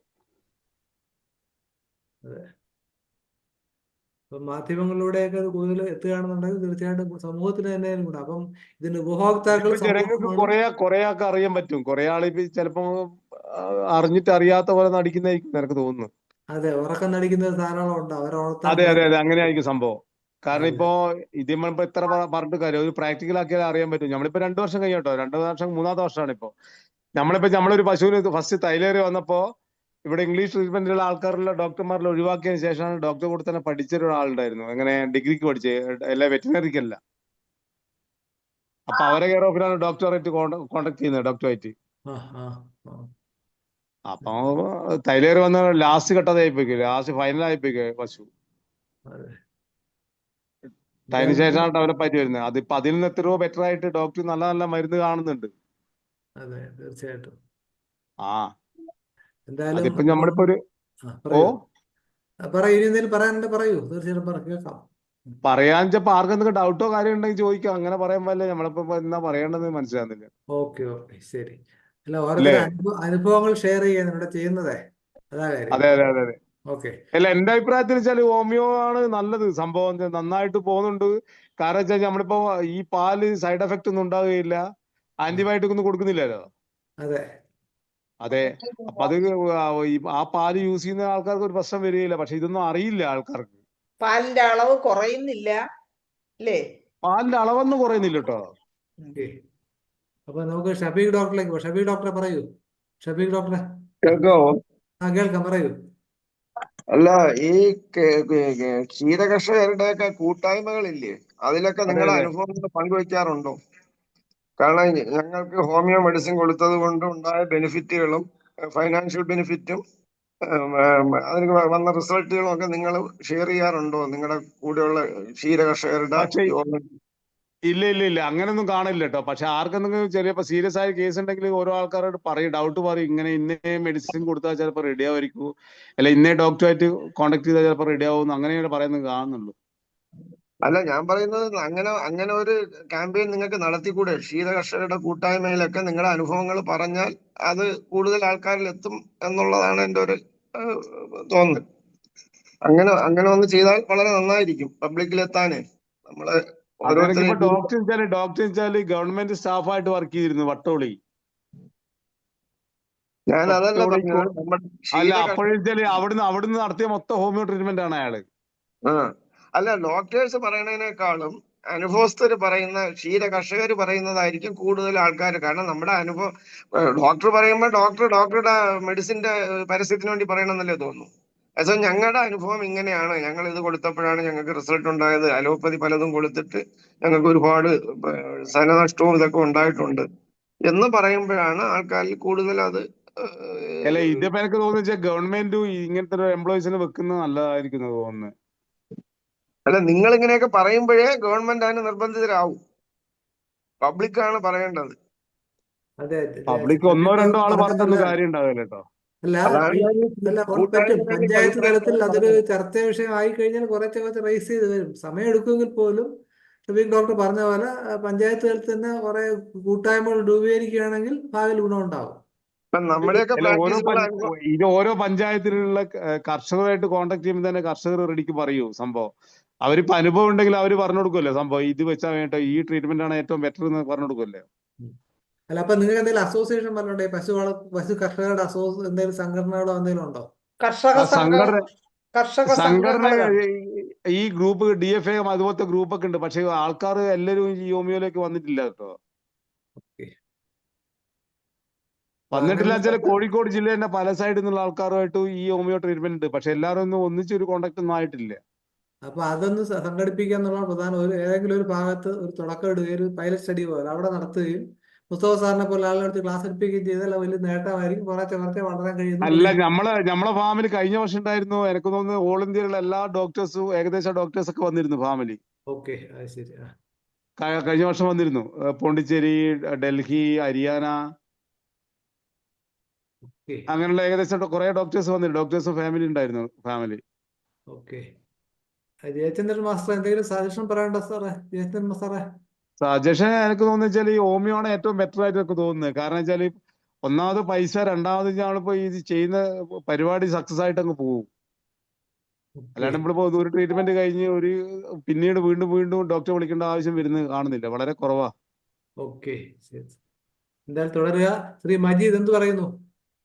അപ്പം മാധ്യമങ്ങളിലൂടെയൊക്കെ അത് കൂടുതൽ എത്തുകയാണെന്നുണ്ടെങ്കിൽ തീർച്ചയായിട്ടും സമൂഹത്തിന് തന്നെ ഗുണം. അപ്പം ഇതിന്റെ ഉപഭോക്താക്കൾ ഇതിപ്പോ ജനങ്ങൾക്ക് സമൂഹമാണ്. കുറെ ആൾക്ക് അറിയാൻ പറ്റും. കുറെ ആൾ ഇപ്പൊ ചിലപ്പോ അറിഞ്ഞിട്ട് അറിയാത്ത പോലെ നടിക്കുന്നതായിരിക്കും എനിക്ക് തോന്നുന്നു. അതെ, ഉറക്കം നടിക്കുന്നത് ധാരാളം ഉണ്ട്. അവരെ ഉണർത്താൻ അതെ അതെ അതെ, അങ്ങനെ ആയിരിക്കും സംഭവം. കാരണം അതെ ഇപ്പോ ഇത് നമ്മളിപ്പോ എത്ര പറഞ്ഞിട്ട് കാര്യം, ഒരു പ്രാക്ടിക്കൽ ആക്കിയാൽ അറിയാൻ പറ്റും. നമ്മളിപ്പോ 2 വർഷം കഴിഞ്ഞോട്ടോ, 2 വർഷം 3-ാമത്തെ വർഷമാണ് ഇപ്പോ. നമ്മളൊരു പശുവിന് ഫസ്റ്റ് തൈലേറി വന്നപ്പോ ഇവിടെ ഇംഗ്ലീഷ് ട്രീറ്റ്മെന്റിലുള്ള ആൾക്കാരുള്ള ഡോക്ടർമാരിൽ ഒഴിവാക്കിയതിന് ശേഷമാണ് ഡോക്ടർ കൂടെ തന്നെ പഠിച്ചൊരാളുണ്ടായിരുന്നു. അങ്ങനെ ഡിഗ്രിക്ക് പഠിച്ച്, എല്ലാ വെറ്റിനറിക്കല്ല. അപ്പൊ അവരെ കെയർ ഓഫിലാണ് ഡോക്ടറായിട്ട് കോണ്ടാക്ട് ചെയ്യുന്നത്, ഡോക്ടറായിട്ട്. ആ ആ ആ അപ്പൊ തൈലേറി വന്ന ലാസ്റ്റ് ഘട്ടതായിപ്പോയി, ലാസ്റ്റ് ഫൈനൽ ആയിപ്പോയി പശു. അതെ. അതിന് എന്തായാലും ശേഷമാണ് ഡെവലപ്പ് ആയിട്ട് വരുന്നത്. അതിപ്പോ അതിൽ നിന്ന് എത്രയോ ബെറ്റർ ആയിട്ട് ഡോക്ടർ നല്ല നല്ല മരുന്ന് കാണുന്നുണ്ട്. അതെ, തീർച്ചയായിട്ടും. ആ എന്തായാലും അതിപ്പോ നമ്മളിപ്പോ ഒരു ഓ പറയൂ. പറയൂ, ഇനി എന്തെങ്കിലും പറയാനുണ്ട് പറയൂ, തീർച്ചയായിട്ടും കേൾക്കാം. പറയാഞ്ചപ്പോ ആർക്കെന്തൊക്കെ ഡൗട്ടോ കാര്യം ഉണ്ടെങ്കിൽ ചോദിക്കാം. അങ്ങനെ പറയാൻ പോലെ നമ്മളിപ്പോ എന്നാ പറയേണ്ടതെന്ന് മനസ്സിലാകുന്നില്ല. ഓക്കെ ഓക്കെ, ശരി. അല്ല, അല്ലേ? ഓരോരുത്തരുടെ അനുഭവങ്ങൾ ഷെയർ ചെയ്യാൻ ഇവിടെ ചെയ്യുന്നതേ, അതാ കാര്യം. അതെ അതെ അതെ അതെ. ഓക്കെ. അല്ല, എന്റെ അഭിപ്രായത്തിൽ വെച്ചാൽ ഹോമിയോ ആണ് നല്ലത്. സംഭവം നന്നായിട്ട് പോകുന്നുണ്ട്. കാരണം വെച്ചാൽ നമ്മളിപ്പോ ഈ പാല് സൈഡ് എഫക്റ്റ് ഒന്നും ഉണ്ടാവുകയില്ല, ആന്റിബയോട്ടിക് ഒന്നും കൊടുക്കുന്നില്ലല്ലോ. അതെ അതെ. അപ്പൊ അത് ആ പാല് യൂസ് ചെയ്യുന്ന ആൾക്കാർക്ക് ഒരു പ്രശ്നം വരികയില്ല. പക്ഷെ ഇതൊന്നും അറിയില്ല ആൾക്കാർക്ക്. പാലിന്റെ അളവ് കുറയുന്നില്ല അല്ലേ? പാലിന്റെ അളവൊന്നും കുറയുന്നില്ല കേട്ടോ. ഓക്കെ. അപ്പൊ നമുക്ക് ഷഫീഖ് ഡോക്ടറിലേക്ക് പോകാം. ഷഫീഖ് ഡോക്ടറെ പറയൂ. ഷഫീഖ് ഡോക്ടറെ. കേൾക്കാവോ? കേൾക്കാം, പറയൂ. അല്ല, ഈ ക്ഷീരകർഷകരുടെയൊക്കെ കൂട്ടായ്മകളില്ലേ, അതിലൊക്കെ അതെ നിങ്ങളുടെ അതെ. അനുഭവങ്ങൾ പങ്കുവെക്കാറുണ്ടോ? കാരണം ഞങ്ങൾക്ക് ഹോമിയോ മെഡിസിൻ കൊടുത്തത് കൊണ്ട് ഉണ്ടായ ബെനിഫിറ്റുകളും ഫൈനാൻഷ്യൽ ബെനിഫിറ്റും അതിന് വന്ന റിസൾട്ടുകളും ഒക്കെ നിങ്ങൾ ഷെയർ ചെയ്യാറുണ്ടോ നിങ്ങളുടെ കൂടെയുള്ള ക്ഷീരകർഷകരുടെ പക്ഷെ യോഗം? ഇല്ല ഇല്ല ഇല്ല, അങ്ങനൊന്നും കാണില്ല കേട്ടോ. പക്ഷെ ആർക്കെന്തെങ്കിലും ചെറിയ സീരിയസ് ആയ കേസ് ഉണ്ടെങ്കിൽ ഓരോ ആൾക്കാരോട് പറയും, ഡൗട്ട് പറയും. ഇങ്ങനെ ഇന്നേ മെഡിസിൻ കൊടുത്താൽ ചിലപ്പോൾ റെഡി ആവുമായിരിക്കും, അല്ല ഇന്നേ ഡോക്ടറായിട്ട് കോൺടാക്ട് ചെയ്താൽ ചിലപ്പോൾ റെഡി ആവും, അങ്ങനെയാണ് പറയുന്നത് കാണുന്നുള്ളൂ. അല്ല, ഞാൻ പറയുന്നത് അങ്ങനെ അങ്ങനെ ഒരു ക്യാമ്പയിൻ നിങ്ങൾക്ക് നടത്തിക്കൂടെ? ക്ഷീരകർഷകരുടെ കൂട്ടായ്മയിലൊക്കെ നിങ്ങളുടെ അനുഭവങ്ങൾ പറഞ്ഞാൽ അത് കൂടുതൽ ആൾക്കാരിൽ എത്തും എന്നുള്ളതാണ് എൻ്റെ ഒരു തോന്നൽ. അങ്ങനെ അങ്ങനെ ഒന്ന് ചെയ്താൽ വളരെ നന്നായിരിക്കും പബ്ലിക്കിൽ എത്താനേ. നമ്മള് അങ്ങനെയൊക്കെ ഇപ്പൊ ഓരോരുത്തരും ഡോക്ടർ വെച്ചാല് ഗവൺമെന്റ് സ്റ്റാഫായിട്ട് വർക്ക് ചെയ്തിരുന്നു, വട്ടോളി. ഞാൻ അതല്ല വട്ടോളി പറഞ്ഞത്. നമ്മുടെ അല്ല, ക്ഷീര അപ്പോഴെച്ചാല് അവിടുന്ന് നടത്തിയ മൊത്തം ഹോമിയോ ട്രീറ്റ്മെന്റ് ആണ് അയാള്. ആ അല്ല, ഡോക്ടേഴ്സ് പറയുന്നതിനേക്കാളും അനുഭവസ്ഥര് പറയുന്ന ക്ഷീര കർഷകർ പറയുന്നതായിരിക്കും കൂടുതൽ ആൾക്കാർ. കാരണം നമ്മുടെ അനുഭവം ഡോക്ടർ പറയുമ്പോൾ ഡോക്ടറുടെ മെഡിസിന്റെ പരസ്യത്തിന് വേണ്ടി പറയണമെന്നല്ലേ തോന്നുന്നു. അത് ഞങ്ങളുടെ അനുഭവം ഇങ്ങനെയാണ്, ഞങ്ങൾ ഇത് കൊടുത്തപ്പോഴാണ് ഞങ്ങൾക്ക് റിസൾട്ട് ഉണ്ടായത്, അലോപ്പതി പലതും കൊടുത്തിട്ട് ഞങ്ങൾക്ക് ഒരുപാട് സനനഷ്ടവും ഇതൊക്കെ ഉണ്ടായിട്ടുണ്ട് എന്ന് പറയുമ്പോഴാണ് ആൾക്കാരിൽ കൂടുതൽ അത് അല്ല, ഇതിപ്പോ എനിക്ക് തോന്നുന്നു ഗവൺമെന്റ് ഇങ്ങനത്തെ ഒരു എംപ്ലോയീസിനെ വെക്കുന്നത് നല്ലതായിരിക്കും തോന്നുന്നത്. അല്ല, നിങ്ങൾ ഇങ്ങനെയൊക്കെ പറയുമ്പോഴേ ഗവൺമെന്റ് അതിന് നിർബന്ധിതരാവും. പബ്ലിക്കാണ് പറയേണ്ടത്. അതെ, പബ്ലിക് ഒന്നോ ഷഫീഖ് രണ്ടോ ഡോക്ടർ ആള് പറഞ്ഞിട്ടൊന്നും പറഞ്ഞതല്ല. കാര്യം ഉണ്ടാവില്ല കേട്ടോ. അല്ല, അതാണ് ഈ ഞാൻ അല്ല പറ്റും. കൂട്ടായ്മയുടെ പഞ്ചായത്ത് തലത്തിൽ അഭിപ്രായമാണ് അതൊരു പറഞ്ഞത്. ചർച്ചാ വിഷയം ആയി കഴിഞ്ഞാൽ കുറച്ച് റേസ് ചെയ്ത് വരും. സമയം എടുക്കുമെങ്കിൽ പോലും ഷഫീഖ് ഡോക്ടർ പറഞ്ഞ പോലെ പഞ്ചായത്ത് തലത്തിൽ തന്നെ കുറെ കൂട്ടായ്മകൾ രൂപീകരിക്കുകയാണെങ്കിൽ ഭാവിയിൽ ഗുണമുണ്ടാവും. ഇപ്പൊ നമ്മുടെയൊക്കെ അല്ല, പ്രാക്ടീസിലുള്ള അനുഭവം. ഇത് ഓരോ പഞ്ചായത്തിലുള്ള കർഷകരായിട്ട് കോണ്ടാക്ട് ചെയ്യുമ്പോൾ തന്നെ കർഷകർ റെഡിക്ക് പറയൂ സംഭവം. അവരിപ്പോ അനുഭവം ഉണ്ടെങ്കിൽ അവർ പറഞ്ഞു കൊടുക്കുമല്ലോ സംഭവം, ഇത് വെച്ചാൽ വേണ്ട ഈ ട്രീറ്റ്മെന്റ് ആണ് ഏറ്റവും ബെറ്റർ എന്ന് പറഞ്ഞു കൊടുക്കുമല്ലോ. അല്ല, അപ്പൊ നിങ്ങൾക്ക് എന്തെങ്കിലും അസോസിയേഷൻ പറഞ്ഞോണ്ടേ, പശു കർഷകരുടെ എന്തെങ്കിലും സംഘടനകളോ എന്തെങ്കിലും ഉണ്ടോ? കർഷക കർഷക സംഘടന സംഘങ്ങൾ. ഈ ഗ്രൂപ്പ് DFA അതുപോലത്തെ ഗ്രൂപ്പൊക്കെ ഉണ്ട്. പക്ഷെ ആൾക്കാർ എല്ലാവരും ഈ ഹോമിയോയിലേക്ക് വന്നിട്ടില്ല കേട്ടോ. വന്നിട്ടില്ല വെച്ചാൽ കോഴിക്കോട് ജില്ലയുടെ പല സൈഡിൽ നിന്നുള്ള ആൾക്കാരുമായിട്ട് ഈ ഹോമിയോ ട്രീറ്റ്മെന്റ് ഉണ്ട്. പക്ഷെ എല്ലാവരും ഒന്നും ഒന്നിച്ചൊരു കോണ്ടാക്ട് ഒന്നും ആയിട്ടില്ല. അപ്പൊ അതൊന്ന് സംഘടിപ്പിക്കുക എന്നുള്ള പ്രധാന ഏതെങ്കിലും ഒരു ഭാഗത്ത് ഒരു തുടക്കം ഇടുകയും ഒരു പൈലറ്റ് സ്റ്റഡി പോലെ അവിടെ നടത്തുകയും മുസ്തഫ സാറിനെ പോലെ ആളുകളെടുത്ത് ക്ലാസ് എടുപ്പിക്കുകയും ചെയ്താൽ വലിയ നേട്ടമായിരിക്കും. കുറച്ച് വളരാൻ കഴിയുന്നു. അല്ല, നമ്മളെ ഫാമിലി കഴിഞ്ഞ വർഷം ഉണ്ടായിരുന്നു. എനിക്ക് തോന്നുന്നു ഓൾ ഇന്ത്യയിലുള്ള എല്ലാ ഡോക്ടേഴ്സും ഏകദേശം ഡോക്ടേഴ്സ് ഒക്കെ വന്നിരുന്നു ഫാമിലി. ഓക്കെ, അത് ശരി. കഴിഞ്ഞ വർഷം വന്നിരുന്നു. പോണ്ടിച്ചേരി, ഡൽഹി, ഹരിയാന, അങ്ങനെയുള്ള ഏകദേശം കുറെ ഡോക്ടേഴ്സ് വന്നിരുന്നു. ഡോക്ടേഴ്സും ഫാമിലി ഉണ്ടായിരുന്നു ഫാമിലി. ഓക്കെ. ജയചന്ദ്രൻ മാസ്റ്റർ എന്തെങ്കിലും സജഷൻ പറയണ്ടോ സാറേ? ജയചന്ദ്രൻ സാറേ, സജഷൻ എനിക്ക് തോന്നുന്നു വെച്ചാൽ ഈ ഹോമിയോ ആണ് ഏറ്റവും ബെറ്റർ ആയിട്ട് എനിക്ക് തോന്നുന്നത്. കാരണം വെച്ചാൽ ഒന്നാമത് പൈസ, രണ്ടാമത് ഞങ്ങളിപ്പോ ഇത് ചെയ്യുന്ന പരിപാടി സക്സസ് ആയിട്ട് അങ്ങ് പോകും. ഓക്കെ അല്ലാണ്ട് നമ്മളിപ്പോ ഒരു ട്രീറ്റ്മെന്റ് കഴിഞ്ഞ് പിന്നീട് വീണ്ടും വീണ്ടും ഡോക്ടറെ വിളിക്കേണ്ട ആവശ്യം കാണുന്നില്ല, വളരെ കുറവാ. ഓക്കെ, ശരി. എന്തായാലും തുടരുക. ശ്രീ മജീദ് എന്ത് പറയുന്നു?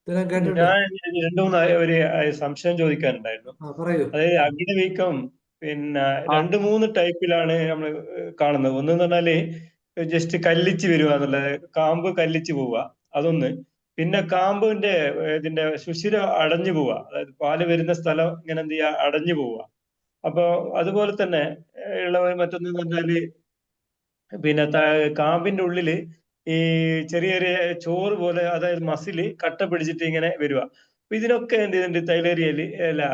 ഇതെല്ലാം കേട്ടിട്ട് ഞാൻ രണ്ടു മൂന്ന് ഒരു സംശയം ചോദിക്കാനുണ്ടായിരുന്നു. പറയൂ. അതായത് അഗ്നിവീക്കം പിന്നെ ആ 2-3 ടൈപ്പിലാണ് നമ്മൾ കാണുന്നത്. ഒന്ന് പറഞ്ഞാല് ജസ്റ്റ് കല്ലിച്ച് വരിക എന്നുള്ളത്, കാമ്പ് കല്ലിച്ച് പോവുക, അതൊന്ന്. പിന്നെ കാമ്പിന്റെ ഇതിന്റെ സുഷിരം അടഞ്ഞു പോവുക, അതായത് പാല് വരുന്ന സ്ഥലം ഇങ്ങനെ എന്ത് ചെയ്യുക, അടഞ്ഞു പോവുക. അപ്പൊ അതുപോലെ തന്നെ ഉള്ള മറ്റൊന്ന് പറഞ്ഞാല് പിന്നെ കാമ്പിന്റെ ഉള്ളില് ഈ ചെറിയ ചെറിയ ചോറ് പോലെ, അതായത് മസില് കട്ട പിടിച്ചിട്ട് ഇങ്ങനെ വരിക. അപ്പൊ ഇതിനൊക്കെ എന്ത് ചെയ്തിട്ടുണ്ട്, തൈലേറിയയില് അല്ല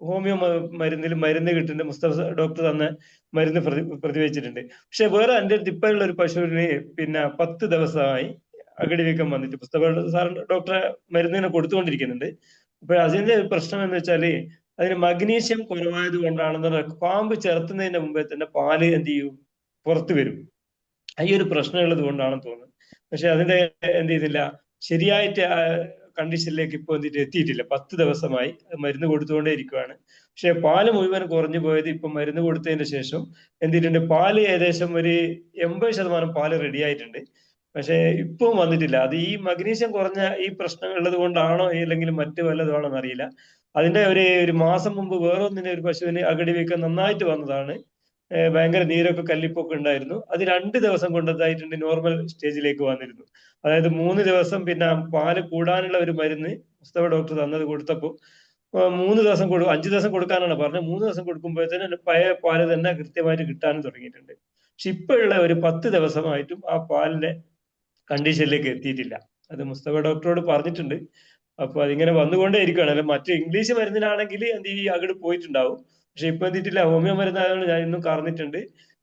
ഹോമിയോ മരുന്നിൽ മരുന്ന് കിട്ടുന്നുണ്ട്. മുസ്തഫ ഡോക്ടർ തന്ന മരുന്ന് പ്രതിവെച്ചിട്ടുണ്ട്. പക്ഷെ വേറെ എൻ്റെ അടുത്ത് ഇപ്പോഴുള്ള ഒരു പശുവിന് പിന്നെ 10 ദിവസമായി അകിടിവീക്കം വന്നിട്ട് മുസ്തഫ സാർ ഡോക്ടറെ മരുന്നിനെ കൊടുത്തുകൊണ്ടിരിക്കുന്നുണ്ട്. അപ്പൊ അതിന്റെ പ്രശ്നം എന്ന് വെച്ചാല് അതിന് മഗ്നീഷ്യം കുറവായത് കൊണ്ടാണെന്ന്, പാമ്പ് ചേർത്തുന്നതിന്റെ മുമ്പേ തന്നെ പാല് എന്ത് ചെയ്യും, പുറത്തു വരും. ഈ ഒരു പ്രശ്നമുള്ളത് കൊണ്ടാണെന്ന് തോന്നുന്നത്. പക്ഷെ അതിന്റെ എന്ത് ചെയ്തില്ല, ശരിയായിട്ട് കണ്ടീഷനിലേക്ക് ഇപ്പൊ എന്തിട്ട് എത്തിയിട്ടില്ല. 10 ദിവസമായി മരുന്ന് കൊടുത്തുകൊണ്ടേ ഇരിക്കുകയാണ്. പക്ഷെ പാല് മുഴുവൻ കുറഞ്ഞു പോയത് ഇപ്പൊ മരുന്ന് കൊടുത്തതിന് ശേഷം എന്തിട്ടുണ്ട്, പാല് ഏകദേശം ഒരു 80% പാല് റെഡി ആയിട്ടുണ്ട്. പക്ഷെ ഇപ്പം വന്നിട്ടില്ല. അത് ഈ മഗ്നീഷ്യം കുറഞ്ഞ ഈ പ്രശ്നം ഉള്ളത് കൊണ്ടാണോ അല്ലെങ്കിൽ മറ്റു വല്ലതുമാണോ എന്നറിയില്ല. അതിന്റെ ഒരു മാസം മുമ്പ് വേറൊന്നിന് ഒരു പശുവിന് അകിടിവീക്കം നന്നായിട്ട് വന്നതാണ്. ഭയങ്കര നീരൊക്കെ കല്ലിപ്പൊക്കെ ഉണ്ടായിരുന്നു. അത് 2 ദിവസം കൊണ്ടതായിട്ടുണ്ട് നോർമൽ സ്റ്റേജിലേക്ക് വന്നിരുന്നു. അതായത് 3 ദിവസം പിന്നെ പാല് കൂടാനുള്ള ഒരു മരുന്ന് മുസ്തഫ ഡോക്ടർ തന്നത് കൊടുത്തപ്പോ 3 ദിവസം 5 ദിവസം കൊടുക്കാനാണ് പറഞ്ഞത്. 3 ദിവസം കൊടുക്കുമ്പോഴത്തേന് പഴയ പാല് തന്നെ കൃത്യമായിട്ട് കിട്ടാനും തുടങ്ങിയിട്ടുണ്ട്. പക്ഷെ ഇപ്പോഴുള്ള ഒരു 10 ദിവസമായിട്ടും ആ പാലിന്റെ കണ്ടീഷനിലേക്ക് എത്തിയിട്ടില്ല. അത് മുസ്തഫ ഡോക്ടറോട് പറഞ്ഞിട്ടുണ്ട്. അപ്പൊ അതിങ്ങനെ വന്നുകൊണ്ടേ ഇരിക്കുകയാണ്. അല്ല മറ്റു ഇംഗ്ലീഷ് മരുന്നിനാണെങ്കിൽ എന്ത് ഈ അകിട് പോയിട്ടുണ്ടാവും. പക്ഷെ ഇപ്പൊ എത്തിയിട്ടില്ല. ഹോമിയോ മരുന്നായതുകൊണ്ട് ഞാൻ ഇന്നും കറന്നിട്ടുണ്ട്.